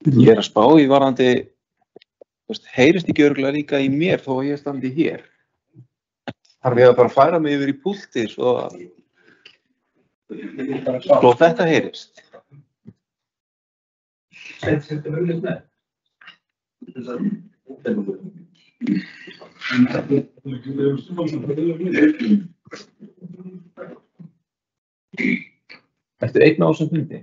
Ég að spá í varðandi, heyrist ekki örugglega líka í mér þó að ég standi hér. Þarf ég að bara færa mig yfir í púltið svo þetta heyrist. Ertu einn á þessum fundi?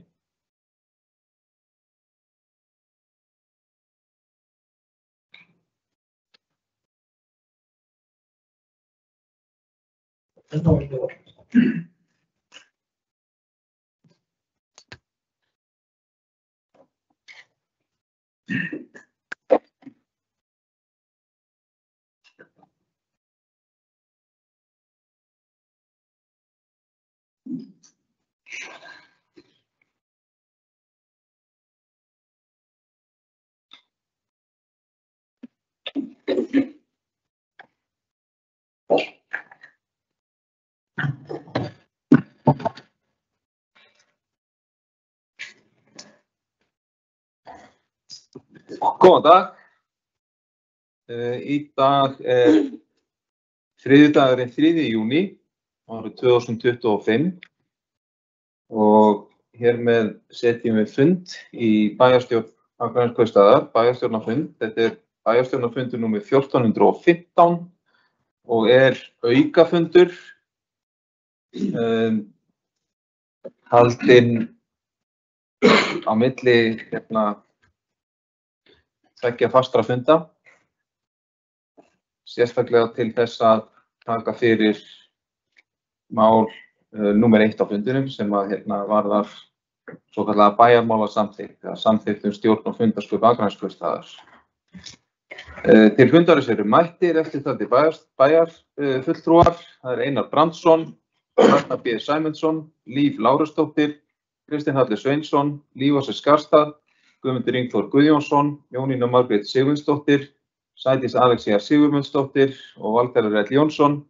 Góðan dag. Í dag þriðjudagurinn 3. júní árið 2025 og hér með setjum við fund í bæjarstjórn Akraneskaupstaðar, bæjarstjórnarfund. Þetta bæjarstjórnarfundur númer 1415 og aukafundur haldinn á milli tveggja fastra funda, sérstaklega til þess að taka fyrir mál númer 1 á fundinum sem varðar svokallaða bæjarmálasamþykkt eða samþykkt stjórn og fundarsköp Akraneskaupstaðar. Til fundarins eru mættir eftirtaldir bæjarfulltrúar. Það Einar Brandsson, Ragnar B. Sæmundsson, Líf Lárusdóttir, Kristinn Halli Sveinsson, Líf Ási Skarstad, Guðmundur Ingþór Guðjónsson, Jónína Margrét Sigurðsdóttir, Sædís Alexía Sigurmundsdóttir og Valgarður L. Jónsson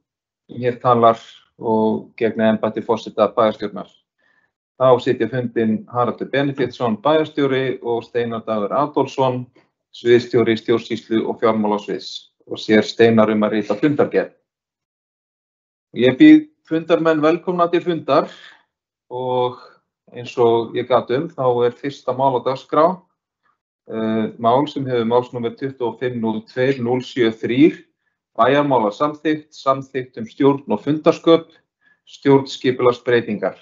sem hér talar og gegna embætti forseta bæjarstjórnar. Þá sitja fundinn Haraldur Benediktsson bæjarstjóri og Steinar Dagur Adolfsson, sviðsstjóri stjórnsýslu og fjármálasviðs og sér Steinar að rita fundargerð. Ég býð fundarmenn velkomna til fundar og eins og ég gat þá fyrsta mál á dagskrá, mál sem hefur málsnúmer 2502-073, bæjarmálasamþykkt, samþykkt stjórn og fundarsköp, stjórnskipulagsbreytingar.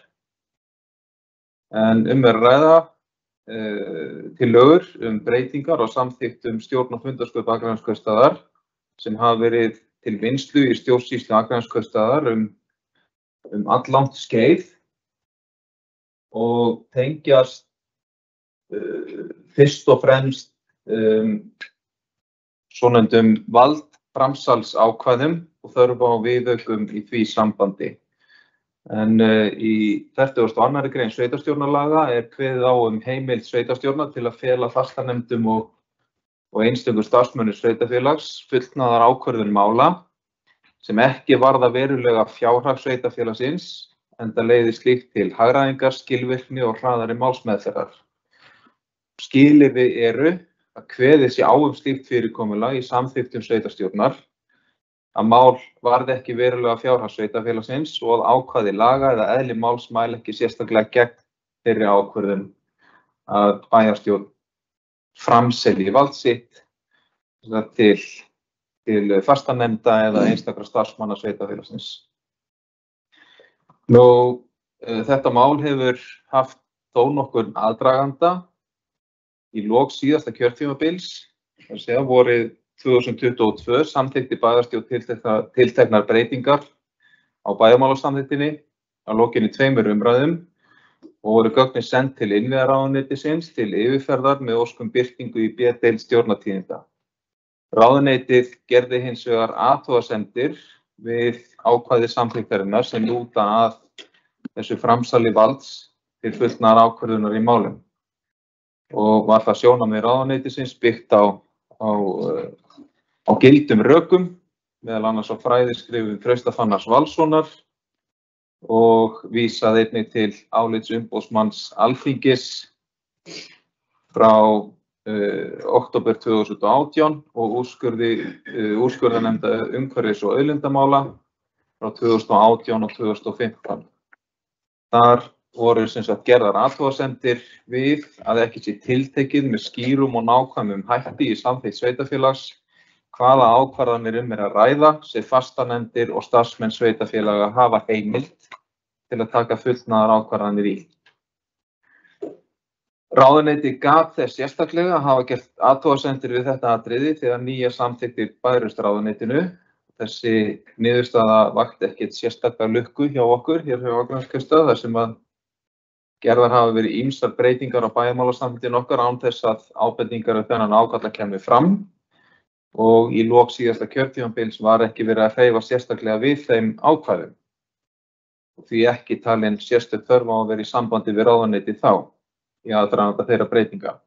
En að ræða tillögur breytingar á samþykkt stjórn og fundarsköp Akraneskaupstaðar sem hafa verið til vinnslu í stjórnsýslu Akraneskaupstaðar alllangt skeið og tengjast fyrst og fremst svonefndum valdframsalsákvæðum og þörf á viðaukum í því sambandi. En í 42. grein sveitarstjórnarlaga kveðið á heimild sveitarstjórnar til að fela fastanefndum og einstökum starfsmönnum sveitarfélags fullnaðar ákvörðun mála sem ekki varða verulega fjárhag sveitarfélagsins enda leiðir slíkt til hagræðingar, skilvirkni og hraðari málsmeðferðar. Skilyrði að kveðið sé á slíkt fyrirkomulag í samþykktum sveitarstjórnar, að mál varði ekki verulega fjárhag sveitarfélagsins og að ákvæði laga eða eðli máls mæli ekki sérstaklega gegn þeirri ákvörðun að bæjarstjórn framselji vald sitt til fastanefnda eða einstakra starfsmanna sveitarfélagsins. Þetta mál hefur haft þó nokkurn aðdraganda í lok síðasta kjörtímabils, vorið 2022 samþykkti bæjarstjórn tilteknar breytingar á bæjarmálasamþykktinni að lokinni 2 umræðum og voru gögnin send til innviðaráðuneytisins til yfirferðar með ósk birtingu í B-deild stjórnartíðinda. Ráðuneytið gerði hins vegar athugasemdir við ákvæði samþykktarinnar sem lúta að þessu framsali valds til fullnaðar ákvörðunar í málum og var það sjónarmið ráðuneytisins byggt á gildum rökum, meðal annars á fræðiskrifum Trausta Fannars Valssonar og vísað einnig til álits umboðsmanns Alþingis frá október 2018 og úrskurðarnefnda umhverfis- og auðlindamála frá 2018 og 2015. Þar voru sem sagt gerðar athugasemdir við að ekki sé tiltekið með skýrum og nákvæmum hætti í samþykkt sveitarfélags hvaða ákvarðanir að ræða sem fastanefndir og starfsmenn sveitarfélaga hafa heimild til að taka fullnaðar ákvarðanir í. Ráðuneyti gaf þess sérstaklega að hafa gert athugasemdir við þetta atriði þegar nýjar samþykktir bærust ráðuneytinu. Þessi niðurstaða vakti ekkert sérstaklega lukku hjá okkur hér hjá Akraneskaupstað þar sem að gerðar hafa verið ýmsar breytingar á bæjarmálasamþykktin okkar án þess að ábendingar þennan ákalla kæmu fram og í lok síðasta kjörtímabils var ekki verið að hreyfa sérstaklega við þeim ákvæðum. Því ekki talin sérstök þörf á að vera í sambandi við ráðuneyti þá í aðdraganda þeirra breytinga.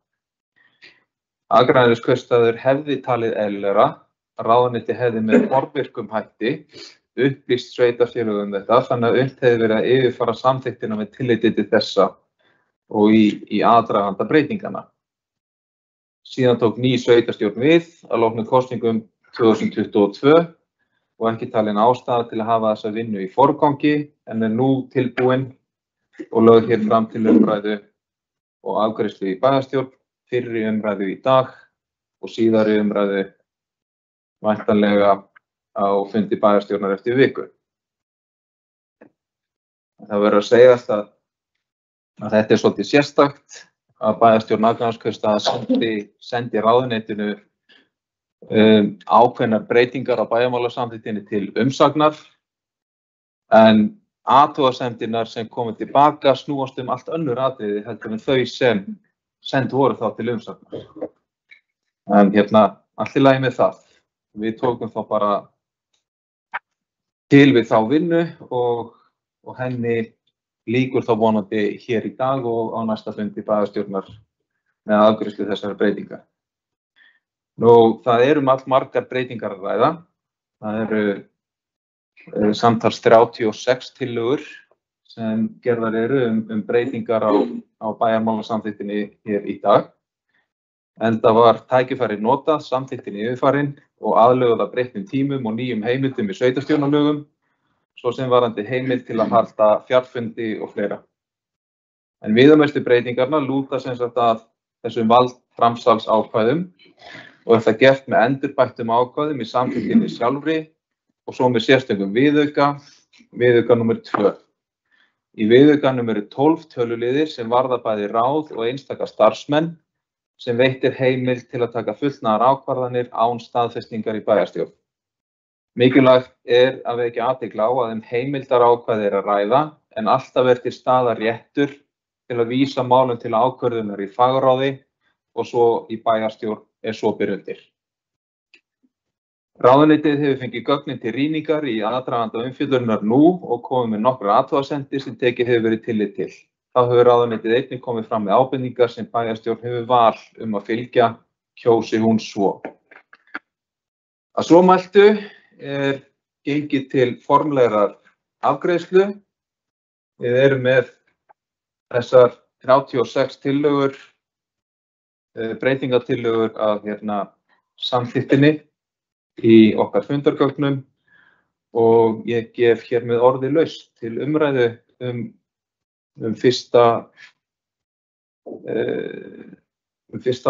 Akraneskaupstaður hefði talið eðlilegra að ráðuneyti hefði með forvirkum hætti upplýst sveitarfélög þetta þannig að unnt hefði verið að yfirfara samþykktina með tilliti til þessa og í aðdraganda breytingana. Síðan tók ný sveitarstjórn við að loknum kosningum 2022 og ekki talin ástæða til að hafa þessa vinnu í forgangi en nú tilbúin og lögð hér fram til umræðu og afgreiðslu í bæjarstjórn, fyrri umræðu í dag og síðari umræðu væntanlega á fundi bæjarstjórnar eftir viku. Það verður að segjast að þetta svolítið sérstakt að bæjarstjórn Akraneskaupstaðar sendi ráðuneytinu ákveðnar breytingar á bæjarmálasamþykktinni til umsagnar en athugasemdirnar sem komu tilbaka snúast allt önnur atriði heldur en þau sem send voru þá til umsagnar. En allt í lagi með það. Við tókum þá bara til við þá vinnu og henni lýkur þá vonandi hér í dag og á næsta fundi bæjarstjórnar með afgreiðslu þessara breytinga. Það allmargar breytingar að ræða. Það eru samtals 36 tillögur sem gerðar eru breytingar á bæjarmálasamþykktinni hér í dag. Enda var tækifærið notað, samþykktin yfirfarin og aðlöguð að breyttum tímum og nýjum heimildum í sveitarstjórnarlögum, svo sem varðandi heimild til að halda fjarfundi og fleira. En viðamestu breytingarnar lúta sem sagt að þessum valdframsalsákvæðum og þetta gert með endurbættum ákvæðum í samþykktinni sjálfri og svo með sérstökum viðauka númer 2. Í viðauka númer 12 töluliðir sem varða bæði ráð og einstaka starfsmenn sem veitir heimild til að taka fullnaðar ákvarðanir án staðfestingar í bæjarstjórn. Mikilvægt að vekja athygli á að heimildarákvæði að ræða en alltaf til staðar réttur til að vísa málum til ákvörðunar í fagráði og svo í bæjarstjórn svo ber undir. Ráðuneytið hefur fengið gögnin til rýningar í aðdraganda umfjöllunar nú og komið með nokkrar athugasemdir sem tekið hefur verið tillit til. Þá hefur ráðuneytið einnig komið fram með ábendingar sem bæjarstjórn hefur val að fylgja kjósi hún svo. Að svo mæltu gengið til formlegrar afgreiðslu. Við erum með þessar 36 tillögur, breytingatillögur af samþykktinni í okkar fundargögnum og ég gef hér með orði laust til umræðu fyrsta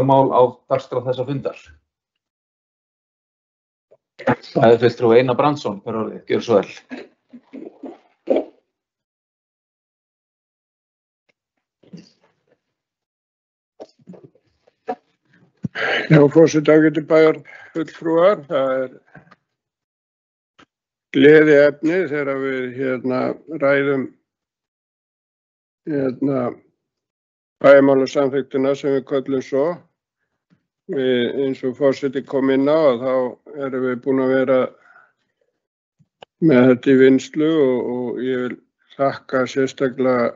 mál á dagskrá þessa fundar. Það fulltrúi Einar Brandsson, per orðið, gjör svo vel. Já, forseti ágætu bæjarfulltrúar, það gleðiefni þegar við ræðum bæjarmálasamþykktina sem við köllum svo. Eins og forseti kom inn á þá erum við búin að vera með þetta í vinnslu og ég vil þakka sérstaklega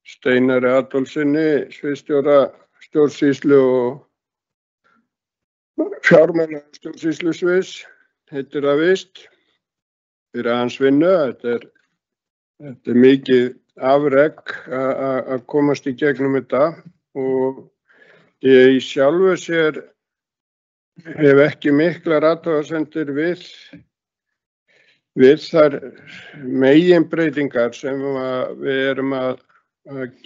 Steinari Adolfssyni, sviðsstjóra stjórnsýslu og fjármála stjórnsýslusviðs, heitir það víst, fyrir hans vinnu. Þetta er mikið afrek að komast í gegnum þetta og Ég í sjálfu sér hef ekki miklar athugasemdir við þær meginbreytingar sem við erum að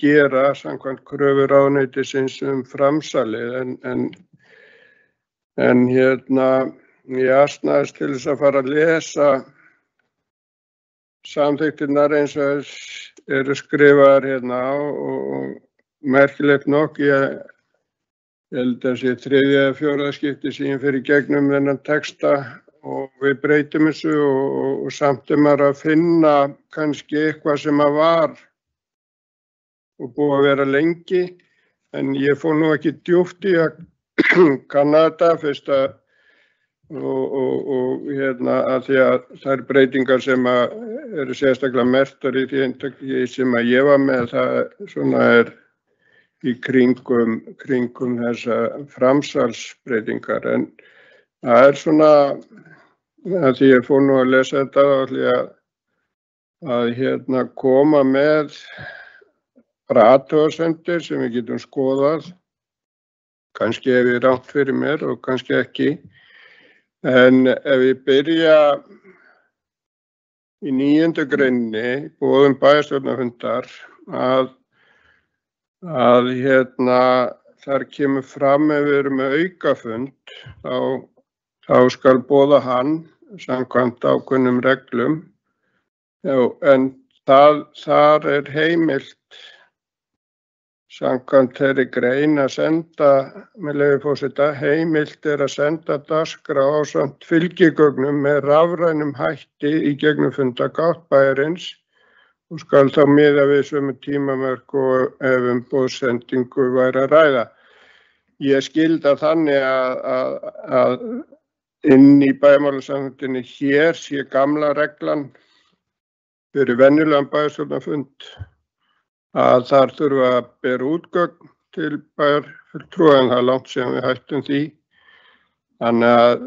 gera samkvæmt kröfu ráðuneytisins framsalið en ég asnaðist til þess að fara að lesa samþykktirnar eins og eru skrifaðar og merkilegt nokk ég held að sé 3. eða 4. skipti sem ég fer í gegnum þennan texta og við breytum þessu og samt maður að finna kannski eitthvað sem var og búið að vera lengi en ég fór nú ekki djúpt í að kanna þetta fyrst að að því að þær breytingar sem eru sérstaklega merktar í því eintaki sem að ég var með það svona í kringum þessa framsalsbreytingar en það svona að því ég fór nú að lesa þetta að koma með bara athugasemdir sem við getum skoðað kannski ef ég rangt fyrir mér og kannski ekki en ef ég byrja í 9. greininni boðun bæjarstjórnarfundar að þar kemur fram ef við erum með aukafund þá skal boða hann samkvæmt ákveðnum reglum en þar heimilt samkvæmt þeirri grein að senda með leyfi forseta heimilt að senda dagskrá ásamt fylgigögnum með rafrænum hætti í gegnum fundagátt bæjarins og skal þá miða við sömu tímamörk og ef boðsendingu væri að ræða. Ég skildi þannig að inn í bæjarmálasamþykktinni hér sé gamla reglan fyrir venjulegan bæjarstjórnarfund að þar þurfa að bera útgögn til bæjarfulltrúa en það er langt síðan við hættum því. Þannig að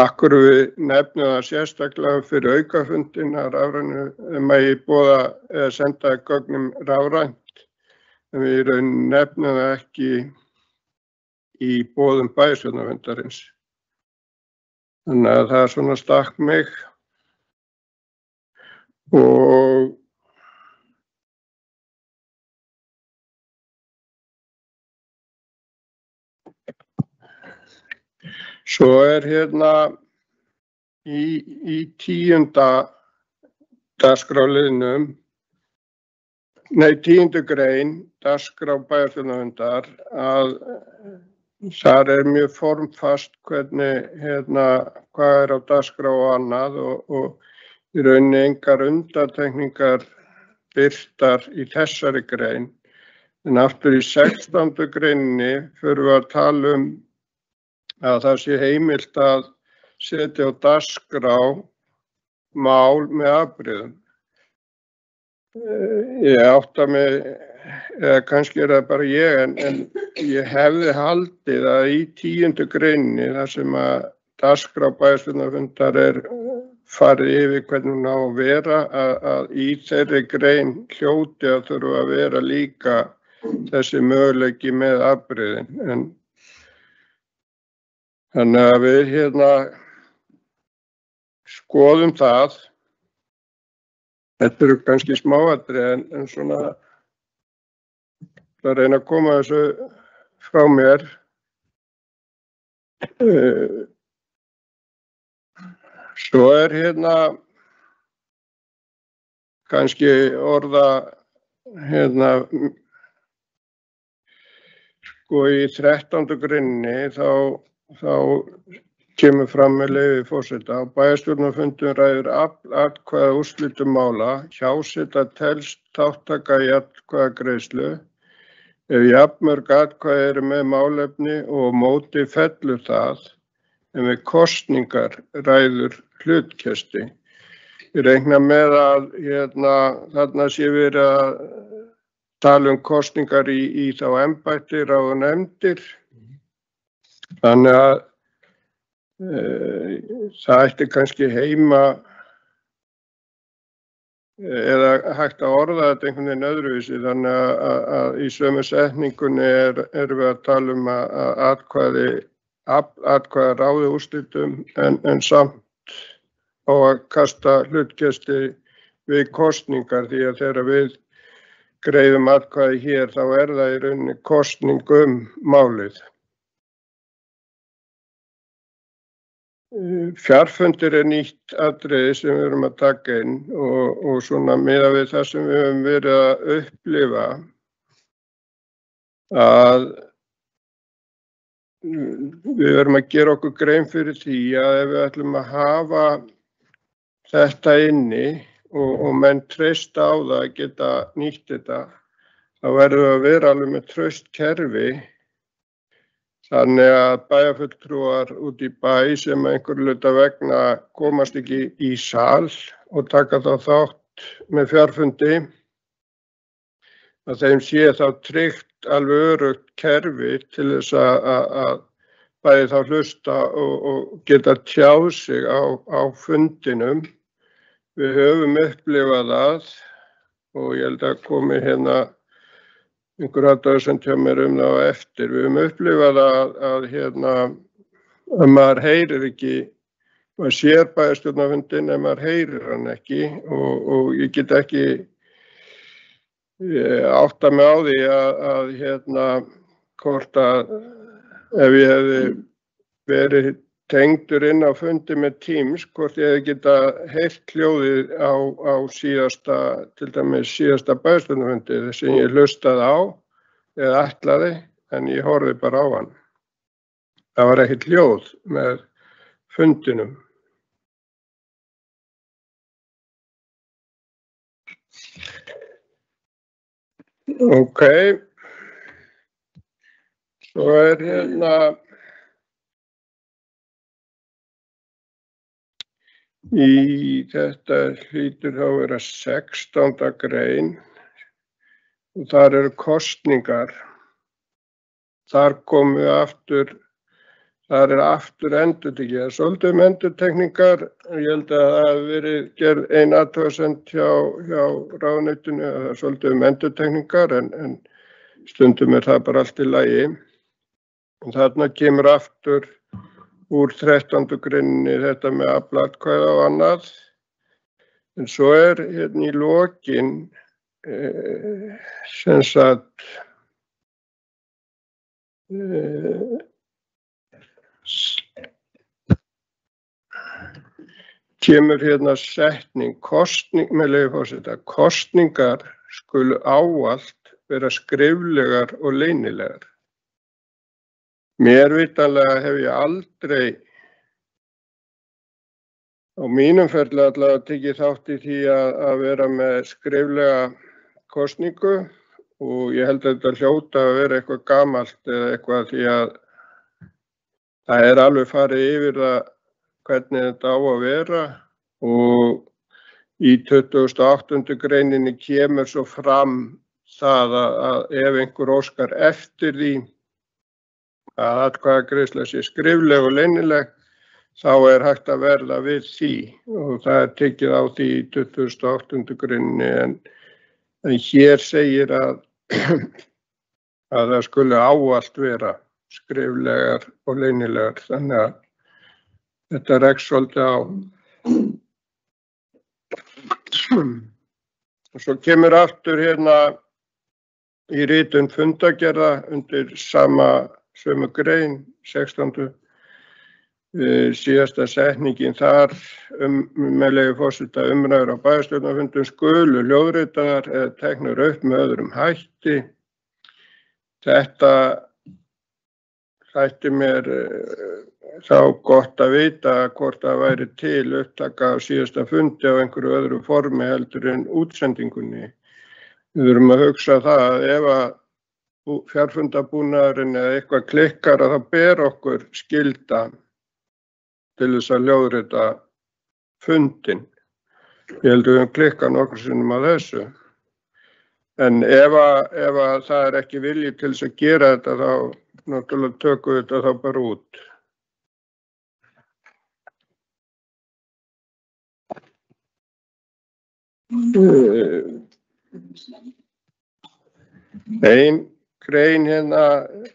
akkur við nefnum það sérstaklega fyrir aukafundin að rafrænu megi boða eða senda gögnum rafrænt en við nefnum það ekki í boðum bæjarstjórnarfundarins. Þannig að það svona stakk mig og svo í 10. dagskrárliðnum 10. grein dagskrá bæjarstjórnarfundar að þar mjög formfast hvernig hvað á dagskrá og annað og í rauninni engar undantekningar birtar í þessari grein en aftur í 16. greininni förum við að tala að það sé heimilt að setja á dagskrá mál með afbrigðum. Ég átta mig, eða kannski það bara ég, en ég hefði haldið að í 10. greininni þar sem að dagskrá bæjarstjórnarfundar farið yfir hvernig hún á að vera, að í þeirri grein hljóti að þurfa að vera líka þessi möguleiki með afbrigðin. Þannig að við skoðum það. Þetta eru kannski smáatriði en svona að reyna að koma þessu frá mér. Svo kannski orða sko í 13. greininni þá kemur fram með leyfi forseta á bæjarstjórnarfundum ræður atkvæða úrslitum mála, hjáseta telst þátttaka í atkvæðagreiðslu ef jafnmörg atkvæði eru með málefni og á móti fellur það en við kosningar ræður hlutkesti. Ég reikna með að þarna sé verið að tala kosningar í þá embætti ráð og nefndir. Þannig að það ætti kannski heima eða hægt að orða þetta einhvern veginn öðruvísi, þannig að í sömu setningunni erum við að tala um að atkvæði ráði úrslitum en samt á að kasta hlutkesti við kosningar, því að þegar við greiðum atkvæði hér þá það í rauninni kosning málið. Fjarfundir nýtt atriði sem við erum að taka inn og svona miðað við það sem við höfum verið að upplifa, að við verðum að gera okkur grein fyrir því að ef við ætlum að hafa þetta inni og menn treysta á það að geta nýtt þetta, þá verðum við að vera alveg með traust kerfi. Þannig að bæjarfulltrúar út í bæ sem einhverju hluta vegna komast ekki í sal og taka þá þátt með fjarfundi, að þeim sé þá tryggt alveg öruggt kerfi til þess að bæði þá hlusta og geta tjáð sig á fundinum. Við höfum upplifað það og ég held að komi hérna einhver athugasemd hjá mér það á eftir. Við höfum upplifað að maður heyrir ekki, maður sér bæjarstjórnarfundinn en maður heyrir hann ekki og ég get ekki átta mig á því að hvort að ef ég hefði verið tengdur inn á fundi með Teams, hvort ég hefði geta heyrt hljóðið á síðasta, til dæmis síðasta bæjarstjórnarfundi sem ég hlustaði á eða ætlaði, en ég horfði bara á hann. Það var ekkert hljóð með fundinum. Ok, svo hérna í þetta hlýtur þá að vera 16. grein og þar eru kosningar. Þar komum við aftur, þar aftur endurtekið. Svolítið endurtekningar, ég held að það hafi verið gerð ein athugasemd hjá ráðuneytinu, að það svolítið endurtekningar en stundum það bara allt í lagi. Og þarna kemur aftur úr 13. greininni þetta með aflaatkvæða og annað. En svo hérna í lokin sem sagt kemur hérna setning, með leyfi forseta, kosningar skulu ávallt vera skriflegar og leynilegar. Mér vitanlega hef ég aldrei á mínum ferli allavega tekið þátt í því að vera með skriflega kosningu og ég held að þetta hljóta að vera eitthvað gamalt eða eitthvað því að það alveg farið yfir það hvernig þetta á að vera og í 28. greininni kemur svo fram það að ef einhver óskar eftir því að atkvæðagreiðsla sé skrifleg og leynileg, þá hægt að verða við því og það tekið á því í 28. greininni en hér segir að það skuli ávallt vera skriflegar og leynilegar, þannig að þetta rekst svolítið á. Og svo kemur aftur hérna í ritun fundargerða undir sömu grein, 16. Síðasta setningin þar með leyfi forseta umræður á bæjarstjórnarfundum skulu hljóðritaðar eða teknar upp með öðrum hætti. Þetta þætti mér þá gott að vita hvort það væri til upptaka á síðasta fundi á einhverju öðru formi heldur en útsendingunni. Við þurfum að hugsa það að ef að fjarfundabúnaðurinn eða eitthvað klikkar að það ber okkur skylda til þess að hljóðrita fundinn. Ég held að við höfum klikkað nokkrum sinnum á þessu. En ef að það ekki vilji til þess að gera þetta þá náttúrulega tökum við þetta þá bara út. Ein grein hérna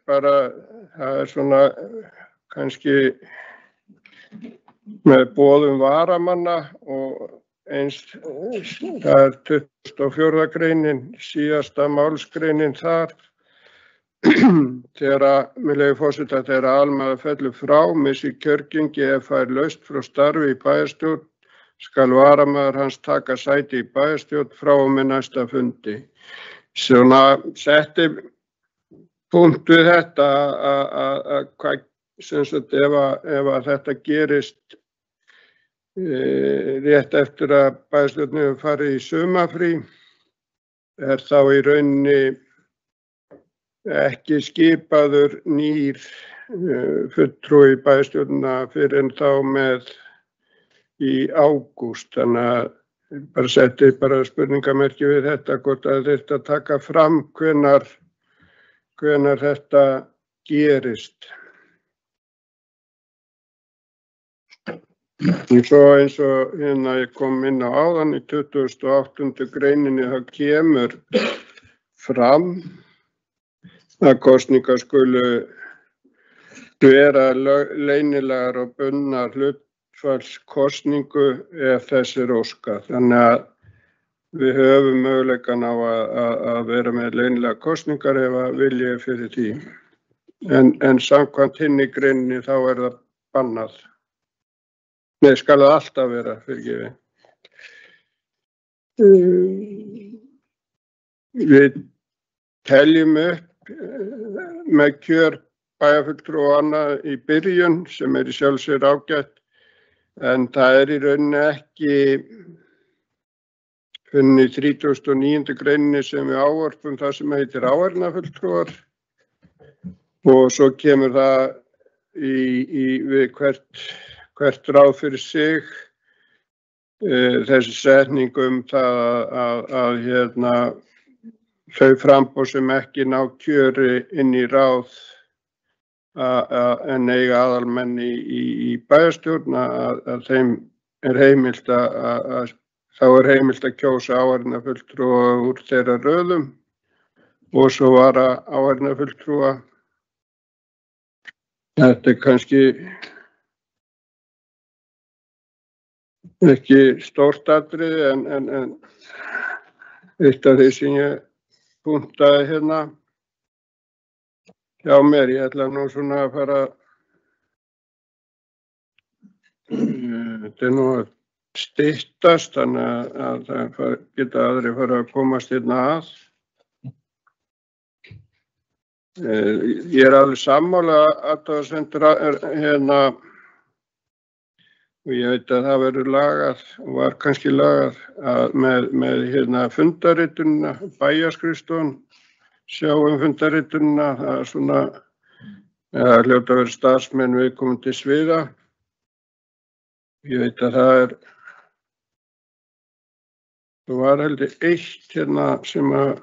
bara, það svona kannski með boðum varamanna og eins, það 24. greinin, síðasta málsgreinin þar. Með leyfi forseta, þegar almaður fellur frá, missi kjörgengi eða fær laust frá starfi í bæjarstjórn, skal varamaður hans taka sæti í bæjarstjórn frá og með næsta fundi. Svona setti punkt við þetta að hvað, sem sagt, ef að þetta gerist rétt eftir að bæjarstjórnin hefur farið í sumarfrí, þá í rauninni ekki skipaður nýr fulltrúi í bæjarstjórnina fyrr en þá með í ágúst. Þannig að bara setti spurningamerki við þetta, hvort að þetta taka fram hvenær þetta gerist. Og svo eins og hérna ég kom inn á áðan í 28. greininni, það kemur fram að kosningar skulu vera leynilegar og bundnar hlutfallskosningu ef þess óskað. Þannig að við höfum möguleikann á að vera með leynilegar kosningar ef að vilji fyrir því. En samkvæmt hinni greininni þá það bannað. Nei, skal það alltaf vera, fyrirgefið. Við teljum upp með kjör bæjarfulltrúa og annað í byrjun sem í sjálfu sér ágætt, en það í rauninni ekki funni í 39. greininni sem við ávarpum það sem heitir áheyrnarfulltrúar, og svo kemur það við hvert ráð fyrir sig, þessi setning það að þau framboð sem ekki ná kjöri inn í ráð en eiga aðalmenn í bæjarstjórn, að þeim heimilt þá heimilt að kjósa áheyrnarfulltrúa úr þeirra röðum og svo vara áheyrnarfulltrúa. Þetta kannski ekki stórt atriði, en eitt af því sem ég punktaði hérna hjá mér, ég ætla nú svona að fara, þetta nú að styttast, þannig að það geta aðrir fara að komast hérna að. Ég alveg sammála athugasemdir hérna, og ég veit að það verður lagað og var kannski lagað með hérna fundaritunina, bæjarskrifstofan, sjá fundaritunina, það svona, hljóta að vera starfsmenn viðkomandi sviða. Ég veit að það var heldur eitt hérna sem að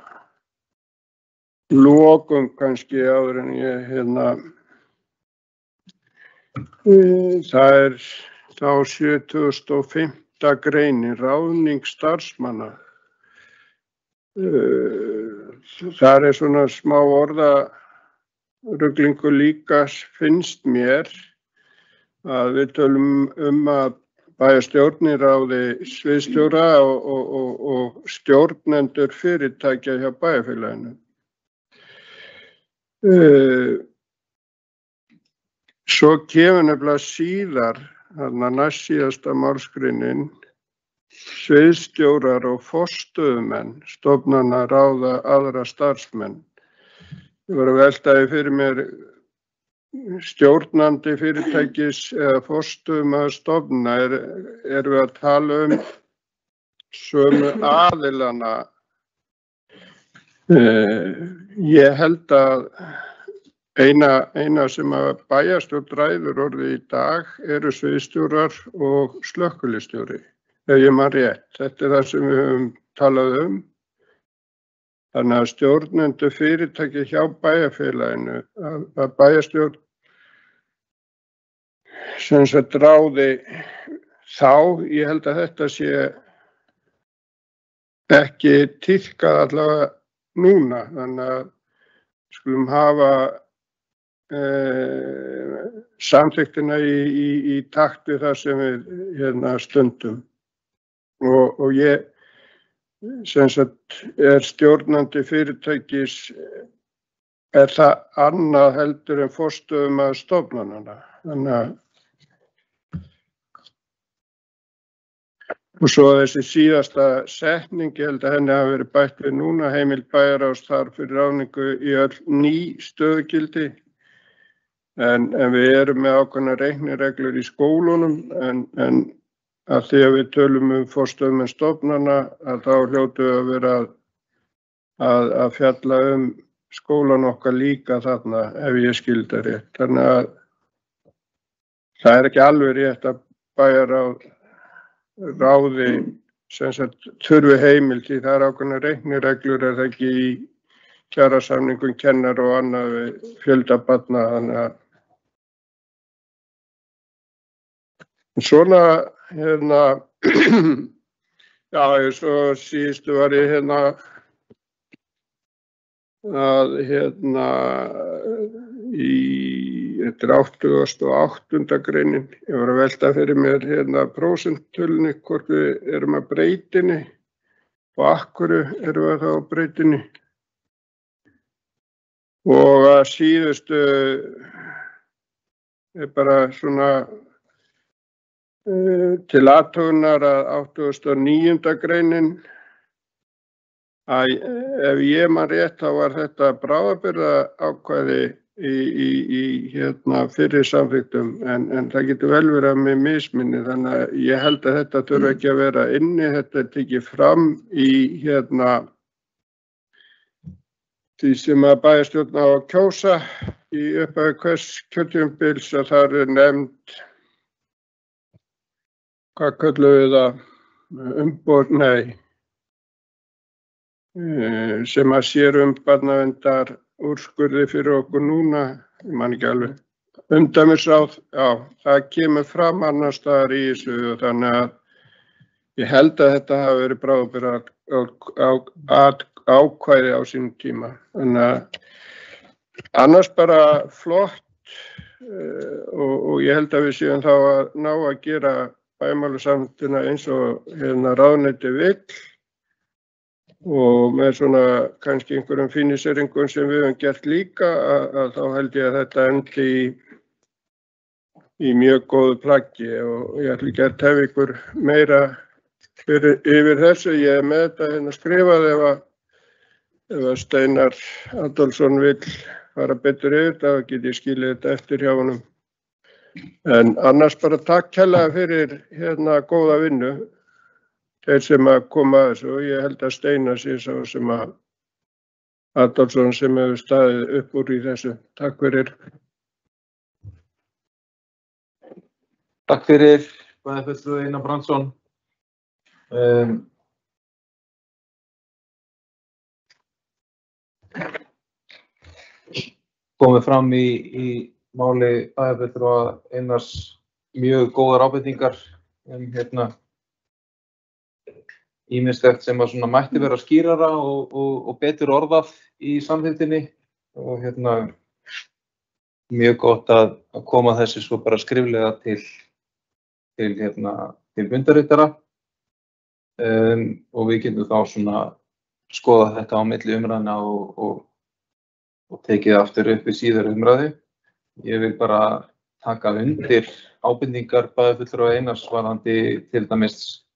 lokum kannski áður en ég hérna, það þá 75. greinin, ráðning starfsmanna. Það svona smá orðaruglingu líka, finnst mér, að við tölum að bæjarstjórnin ráði sviðsstjóra og stjórnendur fyrirtækja hjá bæjarfélaginu. Svo kemur nefnilega síðar, þarna næst síðasta málsgreinin, sviðsstjórar og forstöðumenn stofnana ráða aðra starfsmenn. Ég var að velta því fyrir mér, stjórnandi fyrirtækis eða forstöðumaður stofnana, erum við að tala sömu aðilana. Ég held að eina sem að bæjarstjórn ræður orðið í dag eru sviðsstjórar og slökkvilistjóri, ef ég man rétt. Þetta það sem við höfum talað Þannig að stjórnendur fyrirtæki hjá bæjarfélaginu, að bæjarstjórn sem sagt ráði þá, ég held að þetta sé ekki tíðkað allavega núna, þannig að skulum hafa samþykktina í takt við það sem við stundum. Og ég sem sagt stjórnandi fyrirtækis það annað heldur en forstöðumaður stofnananna. Þannig að og svo þessi síðasta setning, ég held að henni hafi verið bætt við núna, heimild bæjarráðs þarf fyrir ráðningu í öll ný stöðugildi. En við erum með ákveðna reiknireglur í skólunum, en að því að við tölum forstöðumenn stofnana, að þá hljótum við að vera að fjalla skólan okkar líka þarna, ef ég skil það rétt. Þannig að það er ekki alveg rétt að bæjarráð ráði sem sagt þurfi heimild því það ákveðna reiknireglur það ekki í kjarasamningum kennara og annað við fjölda barna, þannig að svona já, svo síðustu var ég þetta 88. greinin. Ég var að velta fyrir mér prósenttölunni, hvort við erum að breytinni og af hverju erum við þá að breytinni. Og að síðustu bara svona til athugunar að 89. greinin. Ef ég man rétt þá var þetta bráðabirgðaákvæði í fyrri samþykktum, en það getur vel verið að með misminni, þannig að ég held að þetta þurfi ekki að vera inni, þetta tekið fram í því sem að bæjarstjórn á að kjósa í upphafi hvers kjörtímabils, að þar nefnd, hvað köllum við það, umboð, sem að sér barnaverndar úrskurði fyrir okkur núna, ég man ekki alveg, umdæmisráð, já, það kemur fram annars staðar í þessu og þannig að ég held að þetta hafi verið bráðabirgðaákvæði á sínum tíma. Þannig að annars bara flott og ég held að við séum þá að ná að gera bæjarmálasamtuna eins og ráðuneyti vill. Og með svona kannski einhverjum fíniseringum sem við höfum gert líka, að þá held ég að þetta endi í mjög góðu plaggi og ég ætla ekki að tefa ykkur meira yfir þessu. Ég með þetta skrifað ef að Steinar Adolfsson vill fara betur yfir þetta, þá get ég skilið þetta eftir hjá honum. En annars bara takk kærlega fyrir góða vinnu. Þeir sem að koma að þessu og ég held að Steinar sé sá sem að Adolfsson sem hefur staðið upp úr í þessu. Takk fyrir. Takk fyrir, bæjarfulltrúi Einar Brandsson. Komið fram í máli bæjarfulltrúa Einars mjög góðar ábendingar ýmislegt sem að svona mætti vera skýrara og betur orðað í samþykktinni og mjög gott að koma þessi svo bara skriflega til fundarritara og við getum þá svona skoða þetta á milli umræðna og tekið aftur upp í síðari umræðu. Ég vil bara taka undir ábendingar bæjarfulltrúa Einars varðandi til dæmis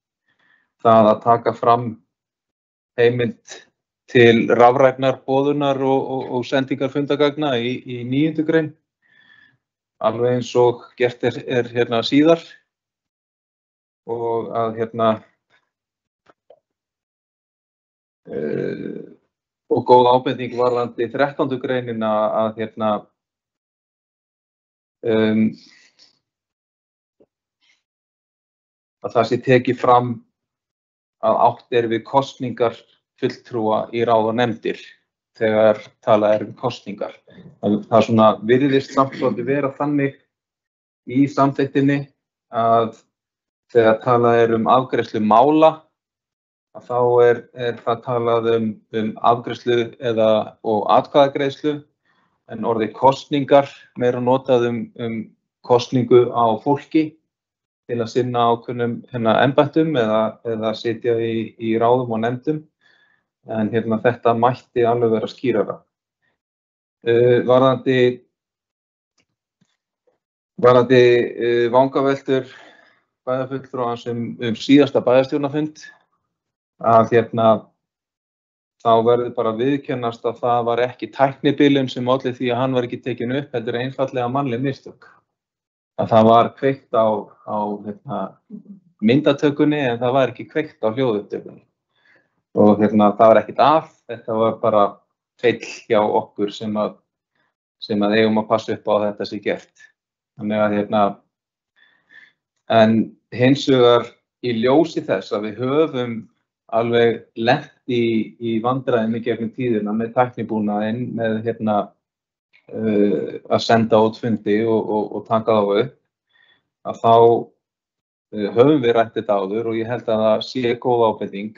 það að taka fram heimild til rafrænnar boðunar og sendingar fundagagna í 9. grein, alveg eins og gert er síðar og að og góð ábending varðandi 13. greinina að að það sé tekið fram að átt er við kosningar fulltrúa í ráð og nefndir þegar talað kosningar. Það svona virðist samt svolítið vera þannig í samþykktinni að þegar talað afgreiðslu mála að þá er það talað afgreiðslu og atkvæðagreiðslu, en orðið kosningar meira notað kosningu á fólki til að sinna ákveðnum embættum eða sitja í ráðum og nefndum, en þetta mætti alveg vera skýrara. Varðandi vangaveltur bæjarfulltrúans síðasta bæjarstjórnarfund, að þá verður bara viðurkennast að það var ekki tæknibilun sem olli því að hann var ekki tekinn upp, heldur einfaldlega mannleg mistök. Að það var kveikt á myndatökunni en það var ekki kveikt á hljóðupptökunni. Og það var ekkert þetta var bara feill hjá okkur sem eigum að passa upp á að þetta sé gert. Þannig að en hins vegar í ljósi þess að við höfum alveg lent í vandræðum í gegnum tíðina með tæknibúnaðinn, með að senda út fundi og taka þá upp, að þá höfum við rætt þetta áður og ég held að það sé góð ábending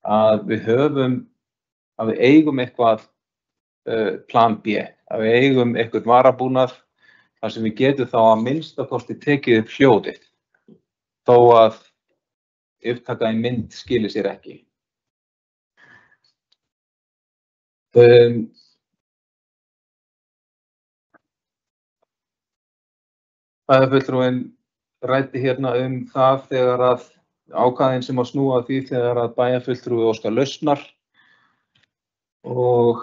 að við eigum eitthvað plan B, að við eigum eitthvað varabúnað þar sem við getum þá að minnsta kosti tekið upp hljóðið, þó að upptaka í mynd skilir sér ekki. Bæjarfulltrúinn ræddi það þegar að ákvæðin sem að snúa að því þegar að bæjarfulltrúi óskar lausnar og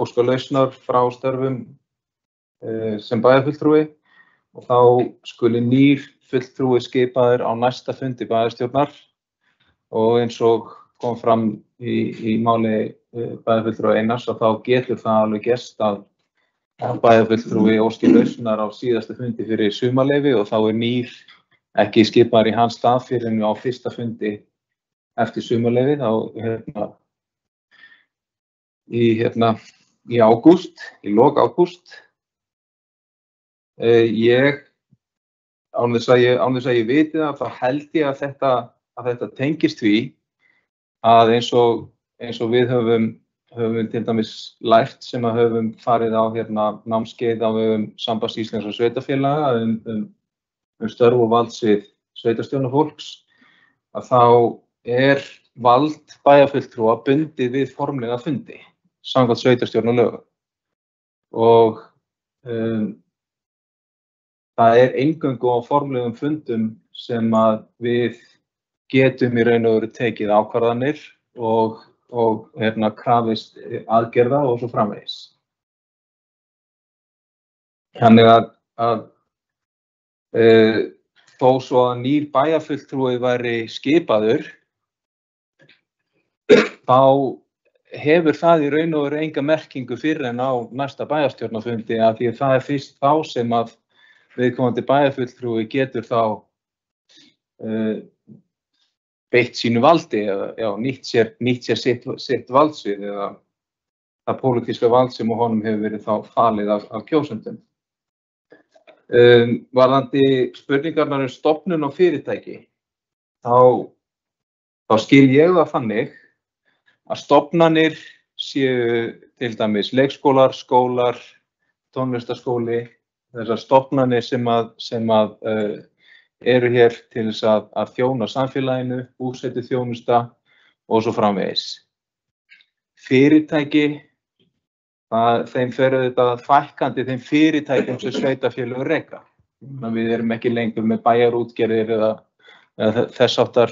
óskar lausnar frá störfum sem bæjarfulltrúi, og þá skuli nýr fulltrúi skipaður á næsta fundi bæjarstjórnar, og eins og kom fram í máli bæjarfulltrúa Einars að þá getur það alveg gerst að bæjarfulltrúi óski lausnar á síðasta fundi fyrir sumarleyfi og þá nýr ekki skipaður í hans stað fyrir á fyrsta fundi eftir sumarleyfi, þá í ágúst, í lok ágúst. Án þess að ég viti það, þá held ég að þetta tengist því að eins og við höfum til dæmis lært sem að höfum farið á námskeið á Sambands íslenskra sveitarfélaga störf og valdsvið sveitarstjórnarfólks, að þá vald bæjarfulltrúa bundið við formlega fundi samkvæmt sveitarstjórnarlögum. Og það eingöngu á formlegum fundum sem að við getum í raun og veru tekið ákvarðanir og krafist aðgerða og svo framvegis. Þannig að þó svo að nýr bæjarfulltrúi væri skipaður, þá hefur það í raun og veru enga merkingu fyrr en á næsta bæjarstjórnarfundi, af því að það fyrst þá sem að viðkomandi bæjarfulltrúi getur þá beitt sínu valdi eða nýtt sér sitt valdsvið eða það pólitíska vald sem honum hefur verið þá falið af kjósendum. Varðandi spurningarnar stofnun á fyrirtæki, þá skil ég það þannig að stofnanir séu til dæmis leikskólar, skólar, tónlistarskóli, þessar stofnanir sem að eru hér til þess að þjóna samfélaginu, búsetuþjónusta og svo framvegis. Fyrirtæki, þeim fer auðvitað fækkandi þeim fyrirtækjum sem sveitarfélög reka. Við erum ekki lengur með bæjarútgerðir eða þess háttar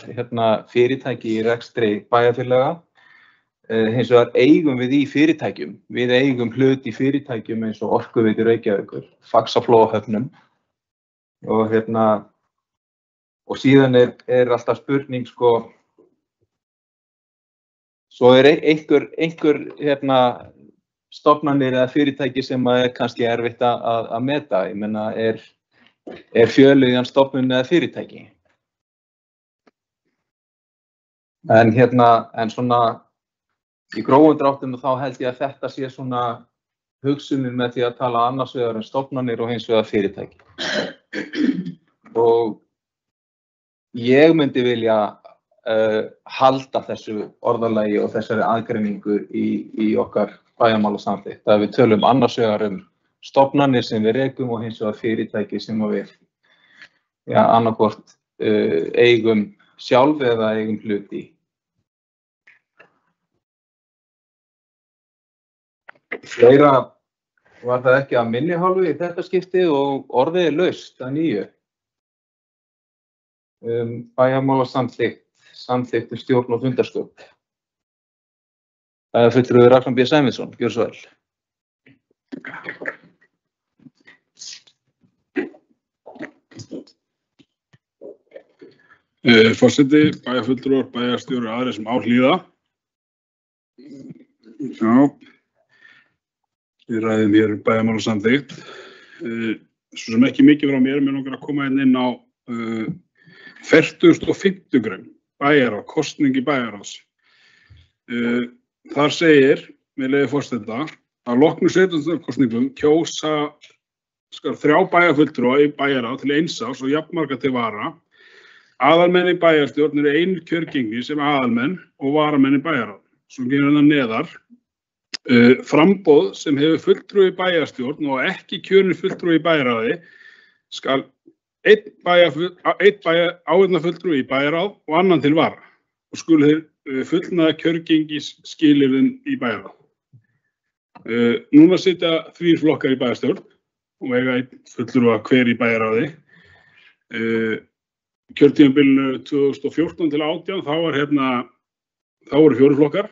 fyrirtæki í rekstri bæjarfélaga. Hins vegar eigum við í fyrirtækjum. Við eigum hlut í fyrirtækjum eins og Orkuveitu Reykjavíkur, Faxaflóahöfnum og síðan alltaf spurning svo einhver stofnanir eða fyrirtæki sem kannski erfitt að meta. Ég meina, fjölliðan stofnun eða fyrirtæki? En svona í grófum dráttum þá held ég að þetta sé svona hugsunin með því að tala annars vegar stofnanir og hins vegar fyrirtæki. Og ég myndi vilja halda þessu orðalagi og þessari aðgreiningu í okkar bæjarmálasamþykkt, að við tölum annars vegar stofnanir sem við rekum og hins vegar fyrirtæki sem við annaðhvort eigum sjálf eða eigum hlut í. Fleira var það ekki af minni hálfu í þetta skipti og orðið laust að nýju. Bæjarmálasamþykkt stjórn og fundarstjórn. Það fulltrúi Ragnar B. Sæmundsson, gjörðu svo vel. Forseti, bæjarfulltrúar, bæjarstjóri og aðrir sem á hlýða. Já, við ræðum hér bæjarmálasamþykkt. Svo sem ekki mikið frá mér langar að koma inn á 45. grein bæjarráð, kosning í bæjarráðs. Þar segir, með leyfi forseta, að loknu sveitarstjórnarkosningum kjósa skal 3 bæjarfulltrúa í bæjarráð til 1 árs og jafnmarga til vara. Aðalmenn í bæjarstjórn eru einir kjörgengni sem aðalmenn og varamenn í bæjarráð. Svo kemur það neðar. Framboð sem hefur fulltrúi í bæjarstjórn og ekki kjörinn fulltrúi í bæjarráði skal einn áheyrnarfulltrúi í bæjarráð og annan til vara og skulu þeir fullnaða kjörgengis skilyrðin í bæjarráð. Núna sitja 3 flokkar í bæjarstjórn og eiga einn fulltrúa hver í bæjarráði. Kjörtímabilinu 2014 til 2018 þá voru 4 flokkar.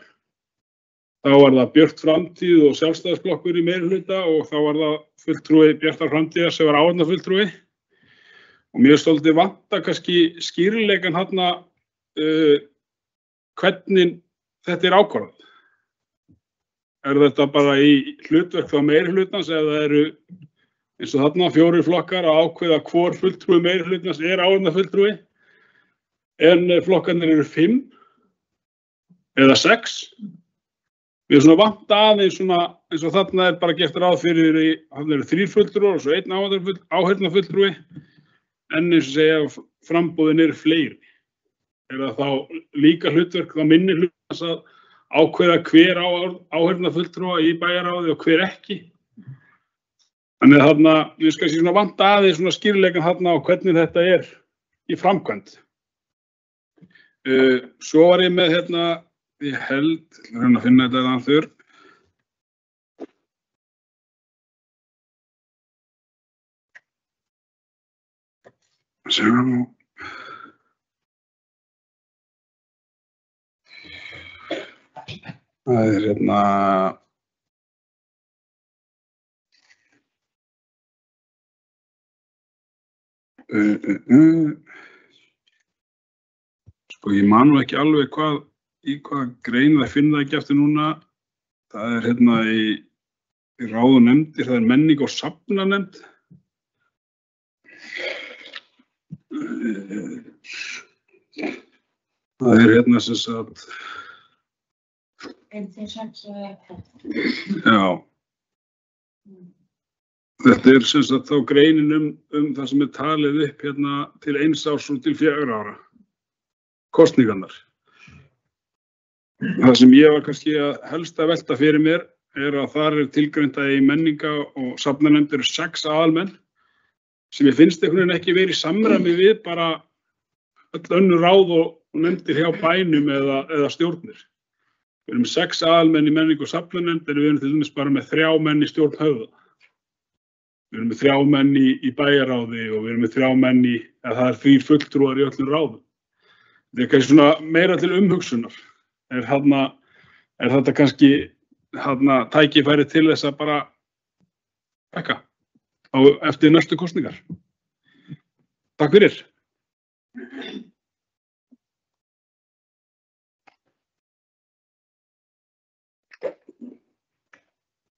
Þá var það Björt framtíð og Sjálfstæðisflokkur í meirihluta og þá var það fulltrúi Bjartar framtíðar sem var áheyrnarfulltrúi. Og mér stolti vanta kannski skýrleikan hvernig þetta ákvarðað. Þetta bara í hlutverk þá meirihlutans eða eru eins og 4 flokkar að ákveða hvor fulltrúi meirihlutans áheyrnarfulltrúi en flokkarnir eru 5 eða 6. Við vanta aðeins eins og þarna bara gert ráð fyrir þarna eru 3 fulltrúar og svo 1 áheyrnarfulltrúi en eins og segja framboðin eru fleiri. Það þá líka hlutverk þá minni hlutans að ákveða hver áheyrnarfulltrúa í bæjarráði og hver ekki. Þannig að þarna við skal vanta aðeins skýrleikan þarna á hvernig þetta í framkvæmd. Svo var ég með ég held, að finna þetta aftur. Sjá nú. Það sko ég man nú ekki alveg í hvað grein það finna ekki eftir núna. Það í ráð og nefndir, það menning og safnanefnd. Það sem sagt já. Þetta sem sagt þá greinin það sem talið upp til 1 árs og til 4 ára. Kosningarnar. Það sem ég var kannski helst að velta fyrir mér að þar tilgreint að í menninga og safnanefnd eru 6 aðalmenn sem ég finnst einhvern veginn ekki verið í samræmi við bara öll önnur ráð og nefndir hjá bænum eða stjórnir. Við erum með 6 aðalmenn í menningu og safnanefnd en við erum til dæmis bara með 3 menn í stjórn höfða. Við erum með 3 menn í bæjarráði og við erum með 3 menn það 3 fulltrúar í öllum ráðum. Þetta kannski meira til umhugsunar. Þetta kannski tækifæri til þess að bara bekka eftir næstu kosningar. Takk fyrir.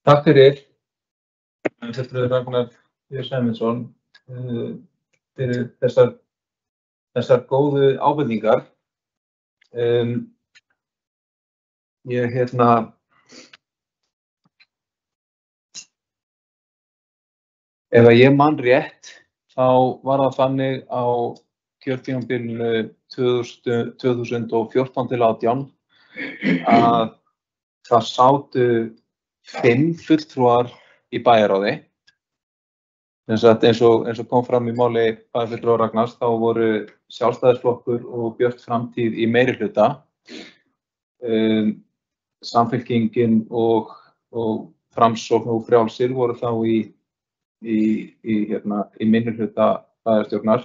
Takk fyrir. Fulltrúi Ragnar B. Sæmundsson fyrir þessar góðu ábendingar. Ég ef ég man rétt, þá var það þannig á kjörtímabilinu 2014 til 18 að það sátu 5 fulltrúar í bæjarráði. Eins og kom fram í máli bæjarfulltrúa Ragnars, þá voru Sjálfstæðisflokkur og Björt framtíð í meirihluta. Samfylkingin og Framsókn og Frjálsir voru þá í minnihluta bæjarstjórnar.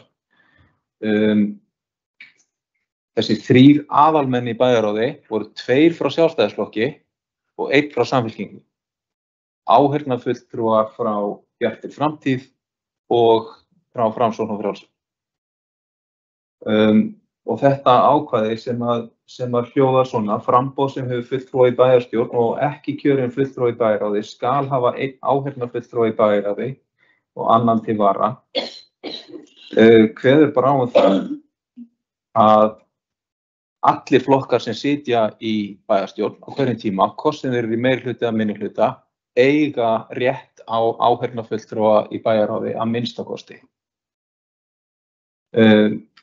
Þessi 3 aðalmenn í bæjarráði voru 2 frá Sjálfstæðisflokki og 1 frá Samfylkingu. Áheyrnarfulltrúar frá Bjartri framtíð og frá Framsókn og Frjálsir. Og þetta ákvæði sem að hljóðar svona, framboð sem hefur fulltrúa í bæjarstjórn og ekki kjörinn fulltrúa í bæjarráði skal hafa 1 áheyrnarfulltrúa í bæjarráði og annan til vara. Kveður bara á það að allir flokkar sem sitja í bæjarstjórn á hverjum tíma, hvort sem þeir eru í meirihluta eða minnihluta, eiga rétt á áheyrnarfulltrúa í bæjarráði að minnsta kosti.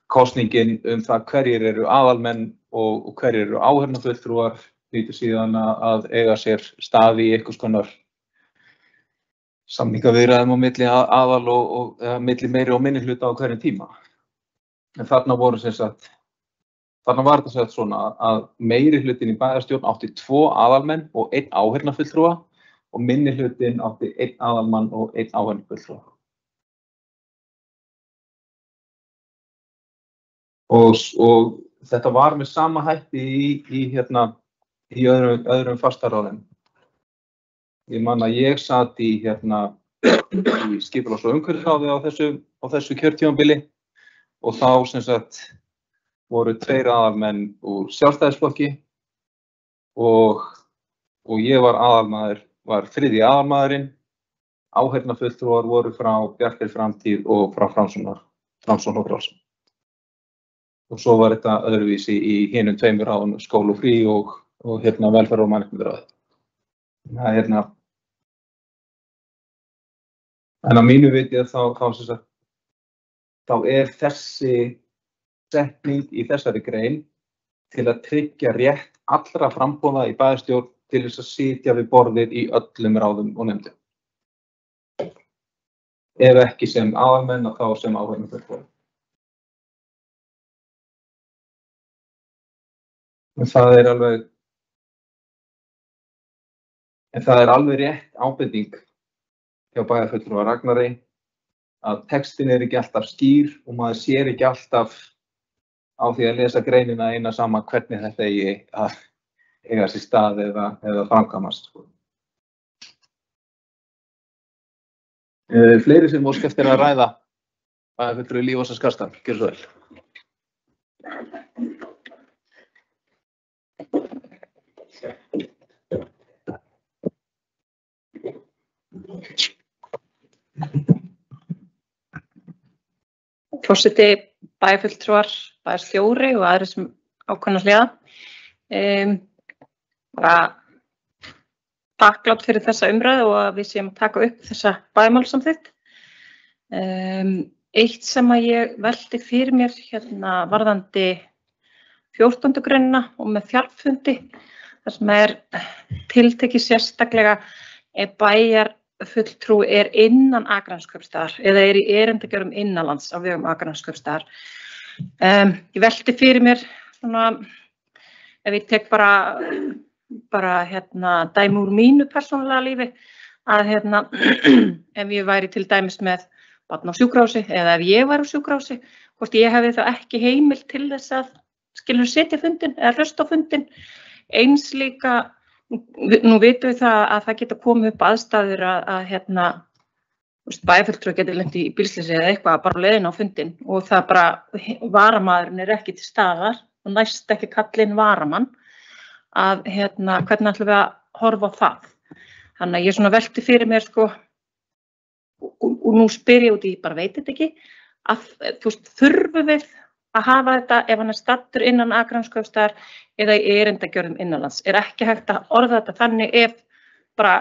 Kosningin það hverjir eru aðalmenn og hverjir eru áheyrnarfulltrúar hlýtur síðan að eiga sér stað í einhvers konar samningaviðræðum á milli aðal og milli meiri og minnihluta á hverjum tíma. En þarna var þetta svona að meirihlutin í bæjarstjórn átti 2 aðalmenn og 1 áheyrnarfulltrúa og minnihlutin átti 1 aðalmann og 1 áheyrnarfulltrúa. Og þetta var með sama hætti í öðrum fastaráðum. Ég man að ég sat í skipulags- og umhverfisráði á þessu kjörtímabili og þá sem sagt voru 2 aðalmenn úr Sjálfstæðisflokki og ég var 3. aðalmaðurinn. Áheyrnarfulltrúar voru frá Bjartri framtíð og frá Framsókn og Frjálsir. Og svo var þetta öðruvísi í hinum 2 ráðum, skóla og frí og velferð og mannréttindaráði. En að mínu viti þá þessi setning í þessari grein til að tryggja rétt allra framboða í bæjarstjórn til þess að sitja við borðið í öllum ráðum og nefndum. Ef ekki sem aðalmenn og þá sem áheyrnarfulltrúar. En það er alveg rétt ábending hjá bæjarfulltrúa Ragnari að textin er ekki alltaf skýr og maður sér ekki alltaf á því að lesa greinina eina saman hvernig þetta eigi að eiga sér stað eða framkvæmast. Fleiri sem óska eftir að ræða bæjarfulltrúi Líf Ása Skarðsdal, gjörðu svo vel. Forseti, bæjarfulltrúar, bæjarstjóri og aðrir sem ákveðna hliða. Bara þakklát fyrir þessa umræðu og að við séum að taka upp þessa bæjarmálasamþykkt. Eitt sem að ég velti fyrir mér varðandi 14. greinina og með fjarfundi, þar sem tiltekið sérstaklega ef bæjarfulltrúi er innan Akraneskaupstaðar eða er í erindagjörðum innanlands á vegum Akraneskaupstaðar. Ég velti fyrir mér svona, ef ég tek bara dæmi úr mínu persónulega lífi, að ef ég væri til dæmis með barn á sjúkrahúsi eða ef ég væri á sjúkrahúsi, hvort ég hefði þá ekki heimild til þess að setja fundinn eða hlusta á fundinn. Eins líka, nú vitum við það að það geta komið upp aðstæður að bæjarfulltrúi getur lent í bílslysi eða eitthvað bara á leiðinni á fundinn og það bara varamaðurinn er ekki til staðar og næst ekki kallinn varamann, að hvernig ætlum við að horfa á það. Þannig að ég svona velti fyrir mér og nú spyr ég út í, bara veit þetta ekki, að þurfum við að hafa þetta ef hann er staddur innan Akraneskaupstaðar eða í erindagjörðum innanlands. Er ekki hægt að orða þetta þannig ef bara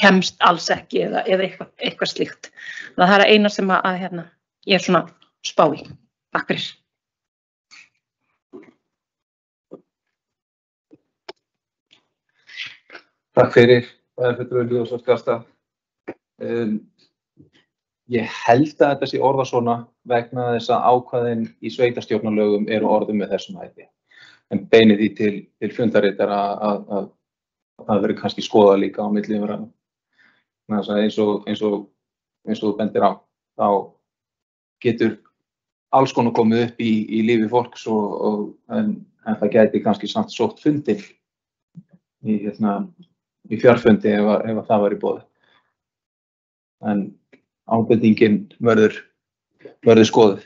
kemst alls ekki eða eitthvað slíkt. Það er eina sem að ég svona spá í. Takk fyrir. Takk fyrir, bæjarfulltrúi Lýðveldisfélags Skagafirðar. Ég held að þetta sé orðað svona vegna þess að ákvæðin í sveitarstjórnarlögum eru orðuð með þessum hætti. En beinir því til fundarritara að það verður kannski skoðað líka á milli umræðna. Eins og þú bendir á, þá getur alls konar komið upp í lífi fólks en það gæti kannski samt sótt fundin í fjarfundi ef það var í boði. En ábendingin verður skoðuð.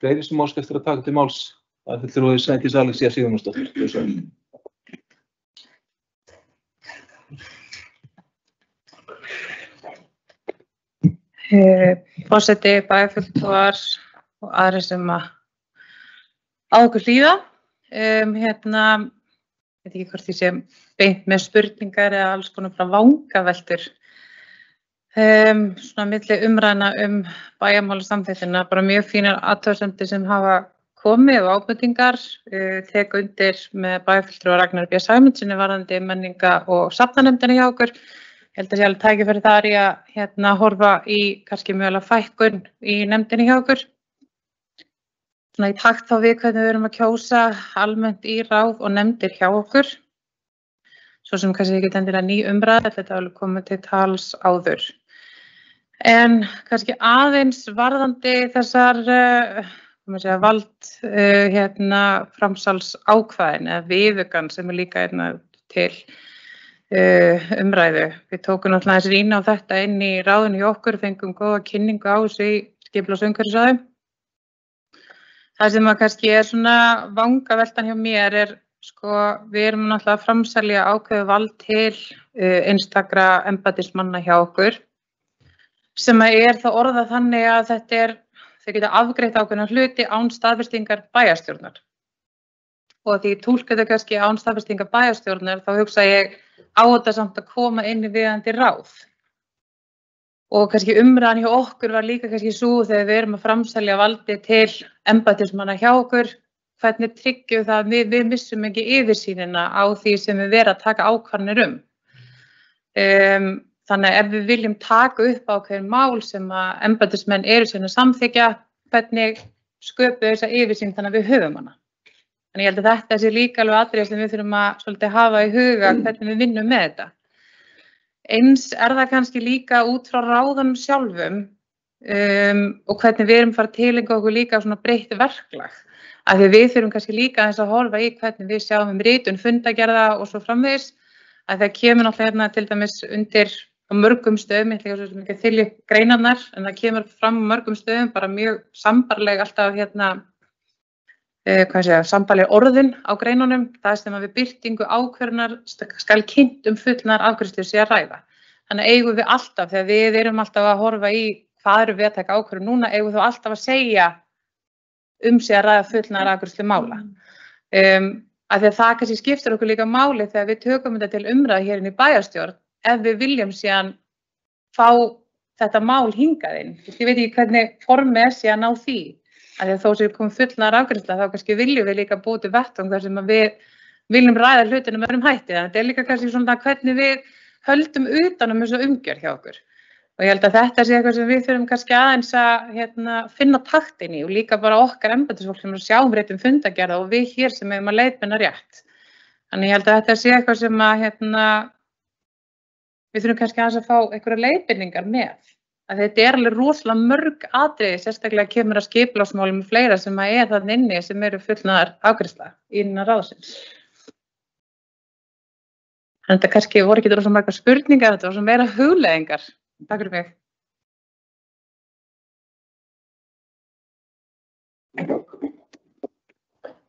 Fleiri sem óska eftir að taka til máls, það er fulltrúi Sædís Alexía Sigurjónsdóttir. Forseti, bæjarfulltrúar og aðrir sem að okkur hlýða. Ég veit ekki hvort því sé beint með spurningar eða alls konar frá vangaveltur. Svona milli umræðna bæjarmálasamþykktina, bara mjög fínar athugasemdir sem hafa komið og ábendingar. Tek undir með bæjarfulltrúa Ragnar B. Sæmundsssyni varðandi menninga- og safnanefndina hjá okkur. Ég held að sé alveg tækifæri þar í að horfa í kannski mögulega fækkun í nefndinni hjá okkur. Svona í takt þá við hvernig við erum að kjósa almennt í ráð og nefndir hjá okkur. Svo sem kannski ekki endilega ný umræða, þetta er alveg komið til tals áður. En kannski aðeins varðandi þessar framsals ákvæðin eða viðaukann sem er líka til umræðu. Við tókum náttúrulega þessi rýna á þetta inn í ráðinu hjá okkur, fengum góða kynningu á þessu í skipulags- og umhverfisráði. Það sem að kannski er svona vangaveltan hjá mér er, við erum náttúrulega að framselja ákveðið vald til einstakra embættismanna hjá okkur, sem er þá orðað þannig að þau geta afgreitt ákveðna hluti án staðfestingar bæjarstjórnar. Og því túlka þau kannski án staðfestingar bæjarstjórnar, þá hugsa ég á þetta samt að koma inn í viðeigandi ráð. Og kannski umræðan hjá okkur var líka kannski svo þegar við erum að framselja valdi til embættismanna hjá okkur, hvernig tryggjum það að við missum ekki yfirsýnina á því sem við verðum að taka ákvarðanir Þannig að ef við viljum taka upp ákveðin mál sem að embættismenn eru sem að samþykkja, hvernig sköpum þessa yfirsýn þannig að við höfum hana. Þannig ég held að þetta sé líka alveg atriði sem við þurfum að svolítið hafa í huga hvernig við vinnum með þetta. Eins er það kannski líka út frá ráðunum sjálfum og hvernig við erum farið að tileinka okkur líka svona breytt verklag. Af því við þurfum kannski líka aðeins að horfa í hvernig við sjáum ritun fundagerða og svo framvegis. Að það kemur náttúrulega til dæmis undir á mörgum stöðum, ég ætla ekki að þylja upp greinarnar, en það kemur fram á mörgum stöðum bara mjög sambarleg alltaf sambarleg orðin á greinunum, það sem að við birtingu ákvörðunar skal kynnt fullnar afgreiðslu sé að ræða. Þannig eigum við alltaf, þegar við erum alltaf að horfa í hvað eru við að taka ákvörðun núna, eigum við alltaf að segja sé að ræða fullnar afgreiðslu mála. Af því að það kannski skiptir okkur líka máli þegar við tökum þetta til umræðu hér inn í bæjarstjórn, ef við viljum síðan fá þetta mál hingað inn. Ég veit ekki hvernig formið sé að ná því. Af því að þó sem við komum fullnar afgreiðsla, þá kannski viljum við líka búa til vettvang þar sem að við viljum ræða hlutina með öðrum hætti. Þannig að þetta er líka kannski svona hvernig við höldum utan þessu umgjörð hjá okkur. Og ég held að þetta sé eitthvað sem við þurfum kannski aðeins að finna taktin í og líka bara okkar embættisfólk sem er að sjá rétt fundagerða og við hér sem eigum að leiðbeina rétt. Þannig ég held að þetta sé eitthvað sem við þurfum kannski aðeins að fá einhverja leiðbeiningar með. Að þetta er alveg rosalega mörg atriði, sérstaklega kemur að skipulagsmálum og fleira sem er þarna inni sem eru fullnaðar afgreiðsla innan ráðsins. En þetta kannski voru ekki rosalega margar spurningar, þetta var svo meira hugleiðingar. Takk fyrir mig.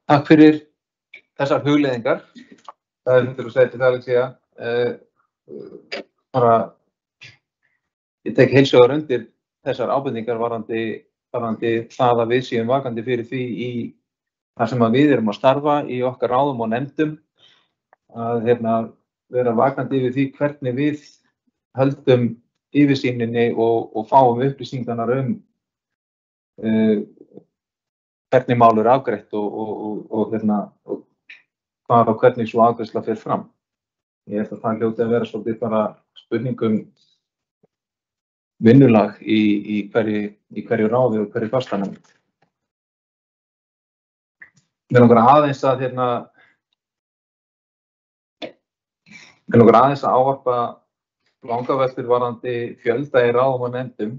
Takk fyrir þessar hugleiðingar. Það er hundur að segja til það að segja. Ég tek heils hugar undir þessar ábendingar varðandi það að við séum vakandi fyrir því í það sem að við erum að starfa í okkar ráðum og nefndum. Að vera vakandi yfir því hvernig við höldum yfirsýninni og fáum upplýsingarnar hvernig mál er afgreitt og hvar og hvernig svo afgreiðsla fer fram. Ég held að það hljóti að vera svolítið bara spurningum vinnulag í hverju ráði og hverju fastanefnd. Mig langar aðeins að ávarpa vangaveltur varðandi fjölda í ráðum og nefndum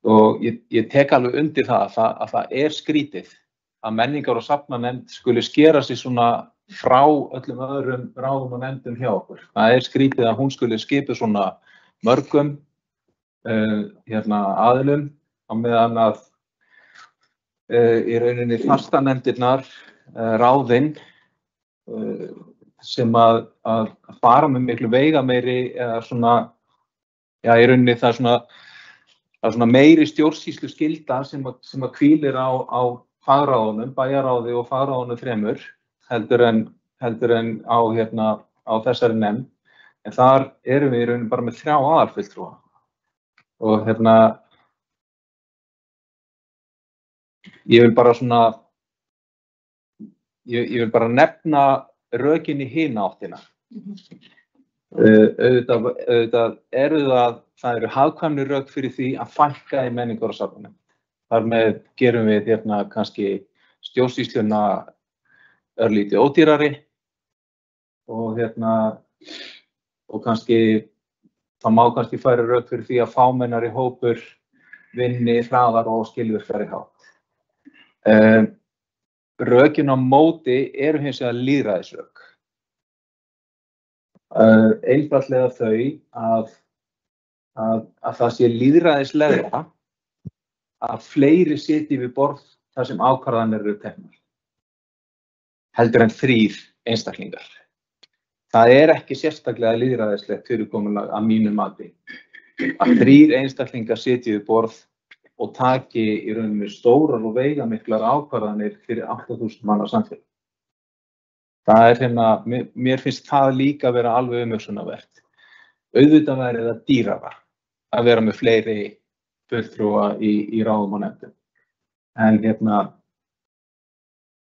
og ég tek alveg undir það að það er skrítið að menningar- og safnanefnd skuli skera sig svona frá öllum öðrum ráðum og nefndum hjá okkur. Það er skrítið að hún skuli skipa svona mörgum aðilum á meðan að í rauninni fastanefndirnar, ráðin sem að fara með miklu veigameiri eða svona, já í rauninni það er svona meiri stjórnsýslu skylda sem að hvílir á fagráðunum, bæjarráði og fagráðunum þremur heldur en á þessari nefnd. En þar erum við í rauninni bara með 3 aðalfulltrúa og ég vil bara nefna rökin í hina áttina. Auðvitað það eru hagkvæmni rök fyrir því að fækka í menningar- og safnanefnd. Þar með gerum við kannski stjórnsýsluna örlítið ódýrari og kannski það má kannski færa rök fyrir því að fámennari hópur vinni hraðar og skilvirkari hátt. Rökin á móti eru hins vegar lýðræðisrök. Einfaldlega þau að það sé lýðræðislegra að fleiri sitji við borð þar sem ákvarðanir eru teknar heldur en 3 einstaklingar. Það er ekki sérstaklega lýðræðislegt fyrirkomulag að mínu mati að 3 einstaklingar sitji við borð og taki í rauninni stórar og veigamiklar ákvarðanir fyrir 8.000 manna samfélag. Það er mér finnst það líka vera alveg umhugsunarvert. Auðvitað væri það dýrara að vera með fleiri fulltrúa í ráðum og nefndum.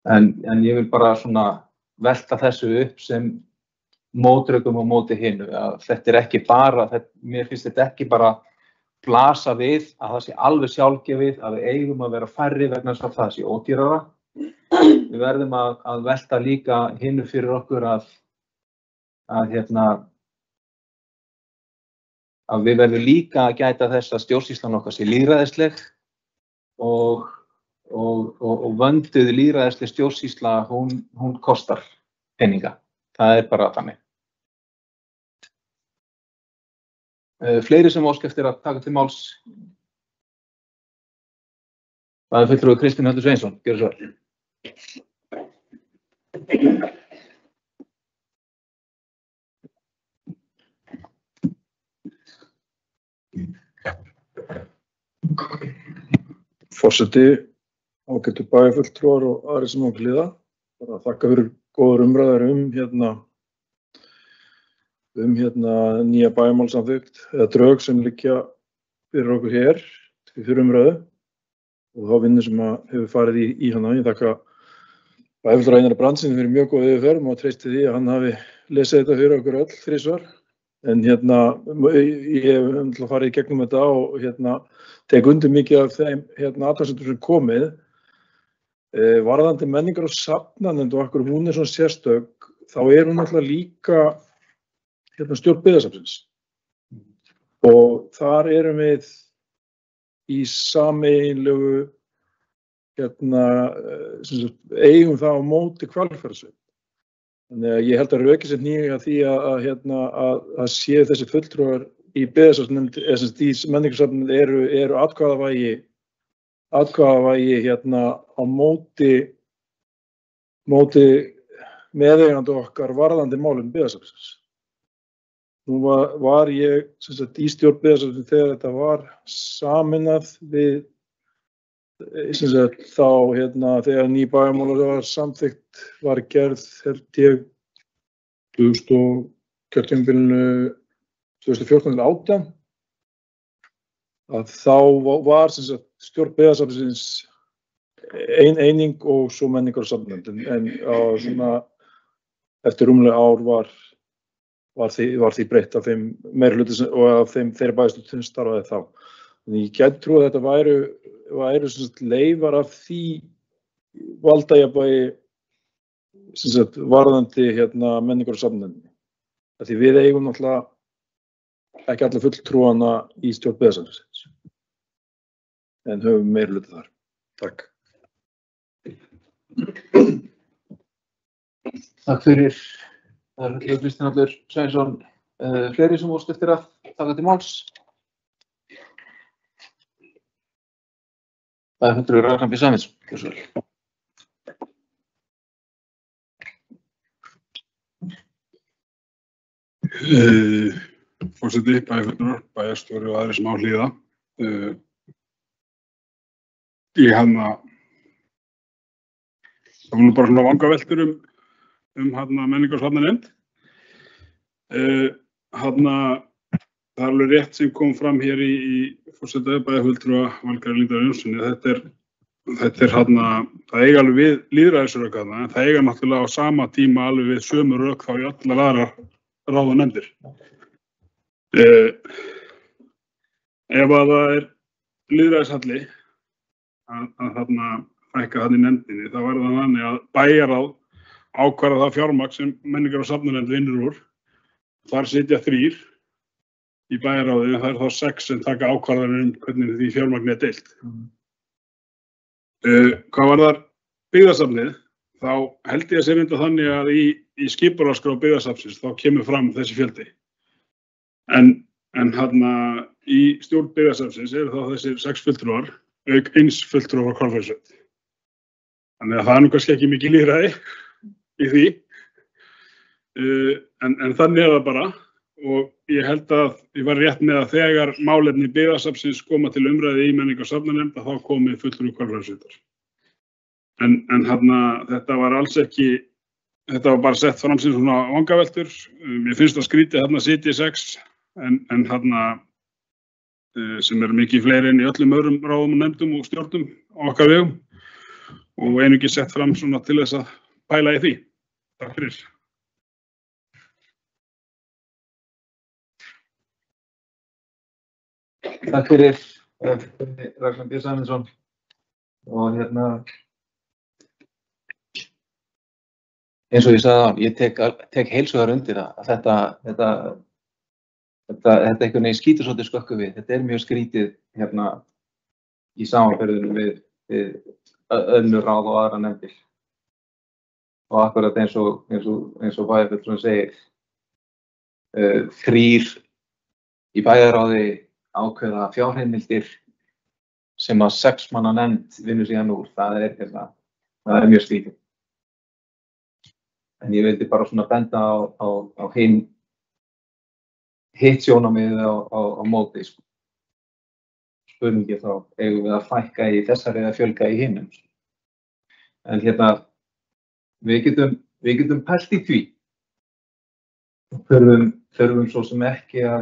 En ég vil bara svona velta þessu upp sem mótrökum og móti hinu. Þetta er ekki bara, mér finnst þetta ekki bara blasa við að það sé alveg sjálfgefið að við eigum að vera færri vegna þess að það sé ódýrara. Við verðum að velta líka hinu fyrir okkur að við verðum líka að gæta þess að stjórnsýslan okkar sé lýðræðisleg og vönduð lýðræðisleg stjórnsýsla hún kostar peninga. Það er bara þannig. Fleiri sem óska eftir að taka til máls. Það er fulltrúi Kristinn Höllu Sveinsson. Gjörðu svo vel. Forseti, ágætu bæjarfulltrúar og aðrir sem á hlýða. Bara þakka fyrir góðar umræður nýja bæjarmálsamþykkt eða drög sem liggja fyrir okkur hér fyrir umræðu og þá vinnu sem hefur farið í hana. Ég þakka bæjarfulltrúa Einari Brandssyni fyrir mjög góð yfirferð og treysti því að hann hafi lesið þetta fyrir okkur öll 3 svar. En ég hef farið í gegnum þetta og tek undir mikið af þeim athugasemdum sem komið. Varðandi menningar- og safnanefnd og akkur hún er svona sérstök, þá er hún náttúrulega líka stjórn byggðasafnsins. Og þar erum við í sameiginlegu eigum það á móti Hvalfjarðarsveit. Þannig að ég held að rökin sem hníga því að séu þessi fulltrúar í byggðasafnsnefnd eða sem í menningarsafnið eru atkvæðavægi á móti meðeigandi okkar varðandi málum byggðasafnsins. Nú var ég í stjórn byggðasafnsins þegar þetta var sameinað við þegar ný bæjarmála samþykkt var gerð held ég 2014-18 að þá var sem sagt stjórn Byggðasafnsins eining og svo menningar og samnefnd, en svona eftir rúmlega ár var því breytt af þeim meirihluta og af þeim þeirra bæjarstjórn sem starfaði þá. Þannig ég gæti trú að þetta væru sem sagt leifar af því valdajafnvægi sem sagt varðandi menningar og samnefnd. Því við eigum náttúrulega ekki alla fulltrúana í stjórn Byggðasafnsins, en höfum meirihluta þar. Takk. Takk fyrir. Það Kristinn Hallur Sveinsson. Fleiri sem óskast eftir að taka til máls? Bæjarfulltrúi Ragnar B. Sæmundsson. Gjörðu svo vel. Forseti, bæjarfulltrúar, bæjarstjóri og aðrir sem á hlýða. Það var nú bara svona vangaveltur menningar og safnanefnd. Það alveg rétt sem kom fram hér í forseta bæjarfulltrúa Valgerðar Líndar Jónssyni. Þetta það eiga alveg við lýðræðisrök en það eiga náttúrulega á sama tíma alveg við sömu rök þá í allar aðrar ráð og nefndir. Ef að það lýðræðishalli að fækka í nefndinni, þá það þannig að bæjarráð ákvarða það fjármagn sem menningar og safnanefnd vinnur úr. Þar sitja 3 í bæjarráði, en það þá 6 sem taka ákvarðanir hvernig því fjármagni deilt. Hvað varðar byggðasafnið, þá held ég að sé mynda þannig að í skipulagsskrá byggðasafnsins þá kemur fram þessi fjöldi. En í stjórn byggðasafnsins eru þá þessir 6 fulltrúar, auk 1 fulltrúar frá Hvalfjarðarsveit. Þannig að það nú kannski ekki mikið lýðræði í því, en þannig það bara, og ég held að ég var rétt með að þegar málefni byggðasafnsins koma til umræðu í menningar og safnanefnd þá komi fulltrúi Hvalfjarðarsveitar. En þetta var alls ekki, þetta var bara sett fram sem svona vangaveltur. Mér finnst það skrítið sitji 6, en sem mikið fleiri en í öllum öðrum ráðum og nefndum og stjórnum á okkar vegum, og einungis sett fram svona til þess að pæla í því. Takk fyrir. Takk fyrir Ragnar B. Sæmundsson. Og eins og ég sagði á, ég tek heilshugar undir að þetta einhvern veginn skýtur svolítið skökku við. Þetta mjög skrítið í samanburðinum við önnur ráð og aðra nefndir. Og akkurat eins og bæjarfulltrúinn segir, 3 í bæjarráði ákveða fjárheimildir sem að 6 manna nefnd vinnur síðan úr. Það mjög skrítið. En ég vildi bara svona benda á hitt sjónarmiðið á móti. Spurningi þá, eigum við að fækka í þessari eða fjölga í hinum. En við getum pælt í því. Þurfum svo sem ekki að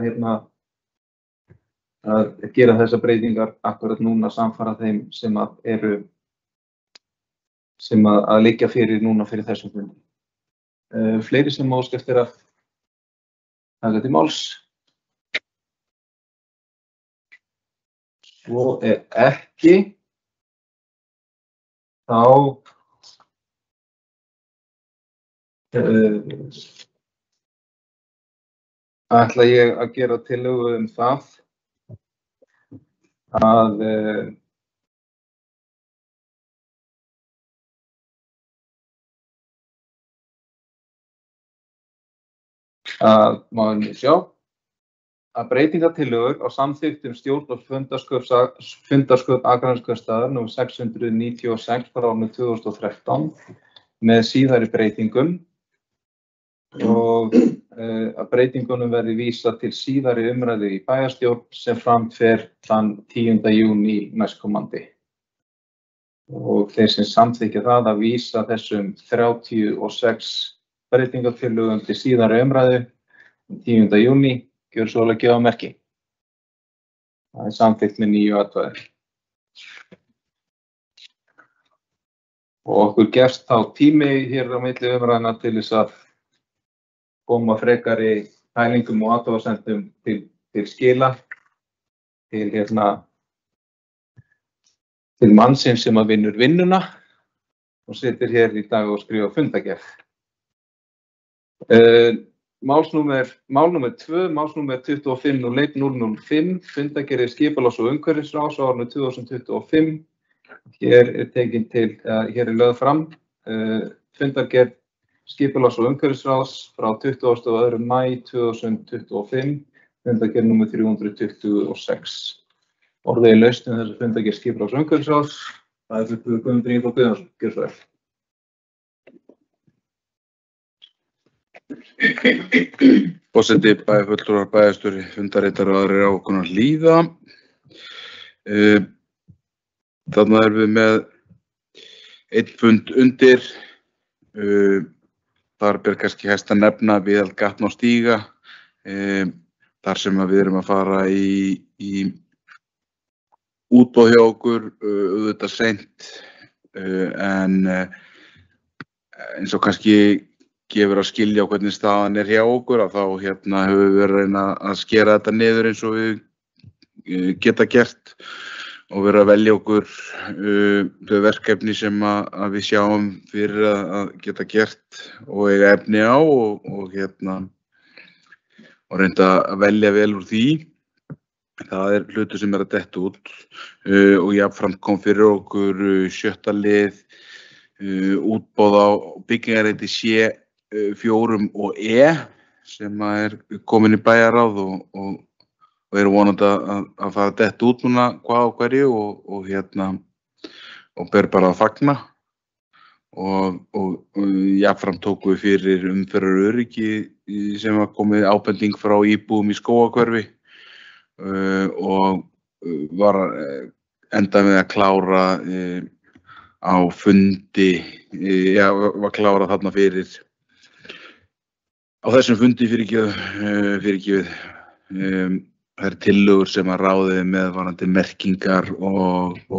gera þessar breytingar akkurat núna samfara þeim sem að liggja fyrir núna fyrir þessum fundi. Fleiri sem óska eftir að taka til máls. Svo ekki. Þá ætla ég að gera tillögu það að maður sjá að breytingatillögur á samþykktum stjórn og fundarsköp Akraneskaupstaðar nr. 696 frá árinu 2013 með síðari breytingum og að breytingunum verði vísað til síðari umræðu í bæjarstjórn sem fram fer þann 10. júní næstkomandi. Og þeir sem samþykkja það að vísa þessum 36 breytingatillögum til síðari umræðu 10. júní, gjörðu svo vel að gefa merki. Það er samþykkt með 9 atkvæði. Og okkur gefst þá tími hér á milli umræðna til þess að koma frekari pælingum og athugasemdum til skila til mannsins sem að vinnur vinnuna og situr hér í dag og skrifa fundargerð. Mál númer 2, málsnúmer 25.01.005, fundargerð skipulags- og umhverfisráðs á árinu 2025. Hér er lögð fram fundargerð skipulags- og umhverfisráðs frá 22. maí 2025, fundargerð númer 326. Orðið í lausn þessu fundargerð skipulags- og umhverfisráðs. Það er fulltrúi Guðmundur Ingi Guðjónsson. Gjörðu svo vel. Forseti, bæjarfulltrúar, bæjarstjóri, fundarritari og aðrir á okkur að hlýða. Þarna erum við með einn fund undir. Þar ber kannski hæst að nefna viðhald gatna og stíga. Þar sem við erum að fara í útboð hjá okkur, auðvitað seint, en eins og kannski gefur að skilja á hvernig staðan er hjá okkur, að þá hefur við verið að reyna að skera þetta niður eins og við geta gert og verið að velja okkur þau verkefni sem að við sjáum fyrir að geta gert og eiga efni á og reynda að velja vel úr því. Það er hlutur sem er að detta út og jafnframt kom fyrir okkur 7. lið útboð á byggingarreiti C4 og E sem er komin í bæjarráð og eru vonandi að fara að detta út núna hvað á hverju og ber bara að fagna og jafnframt tókum við fyrir umferðaröryggi sem var komið ábending frá íbúum í Skógahverfi og var endað með að klára á fundi, var klárað þarna fyrir á þessum fundi fyrirgefið þær tillögur sem að ráðið með varðandi merkingar og á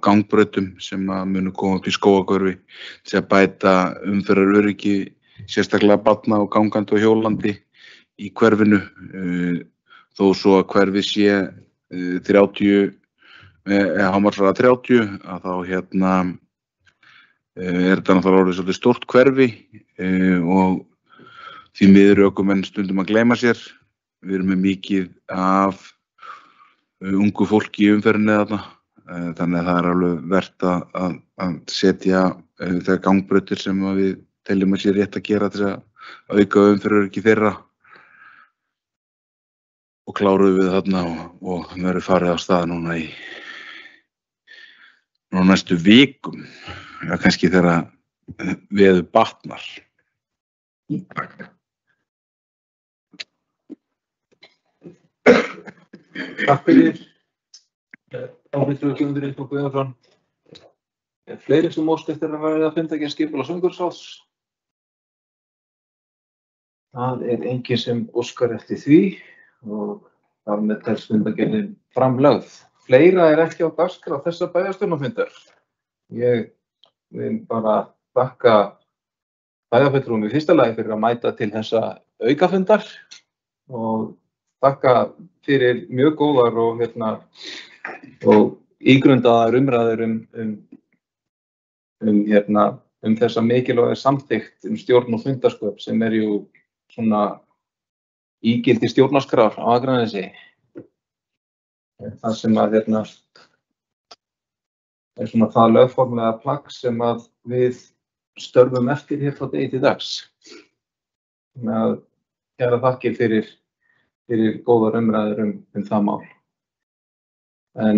gangbrautum sem að munu koma upp í Skógahverfi til að bæta umferðaröryggi sérstaklega barna og gangandi og hjólandi í hverfinu. Þó svo að hverfið sé 30 hámarkshraða 30 að þá er þetta náttúrulega orðið svolítið stórt hverfi og því miður ökumenn stundum að gleyma sér. Við erum með mikið af ungu fólki í umferðinni þarna, þannig að það er alveg vert að setja þær gangbrautir sem við teljum að sé rétt að gera til að auka umferðaröryggi þeirra. Og kláruðum við þarna og við verðum farið á stað núna næstu vikum, kannski þegar veður batnar. Takk fyrir. Áfittur Guðmundur Ingi Guðjónsson. Er fleiri sem óska eftir að verða fundargerð skipulags- og umhverfisráðs? Það er enginn sem óskar eftir því og þar með telst fundargerðin framlögð. Fleira er ekki á dagskrá þessa bæjarstjórnarfundar. Ég vil bara þakka bæjarfulltrúum í fyrsta lagi fyrir að mæta til þessa aukafundar og þakka fyrir mjög góðar og ígrundaðar umræður þessa mikilvæga samþykkt stjórn og fundarsköp sem er jú svona ígildi stjórnarskrár á Akranesi. Það sem að er svona það lögformlega plagg sem að við störfum eftir hér frá degi til dags. Þannig að kærar þakkir fyrir góðar umræður það mál. En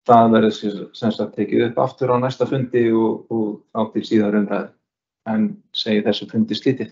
það verður sem sagt tekið upp aftur á næsta fundi og á til síðar umræðu. En segi þessu fundi slítið.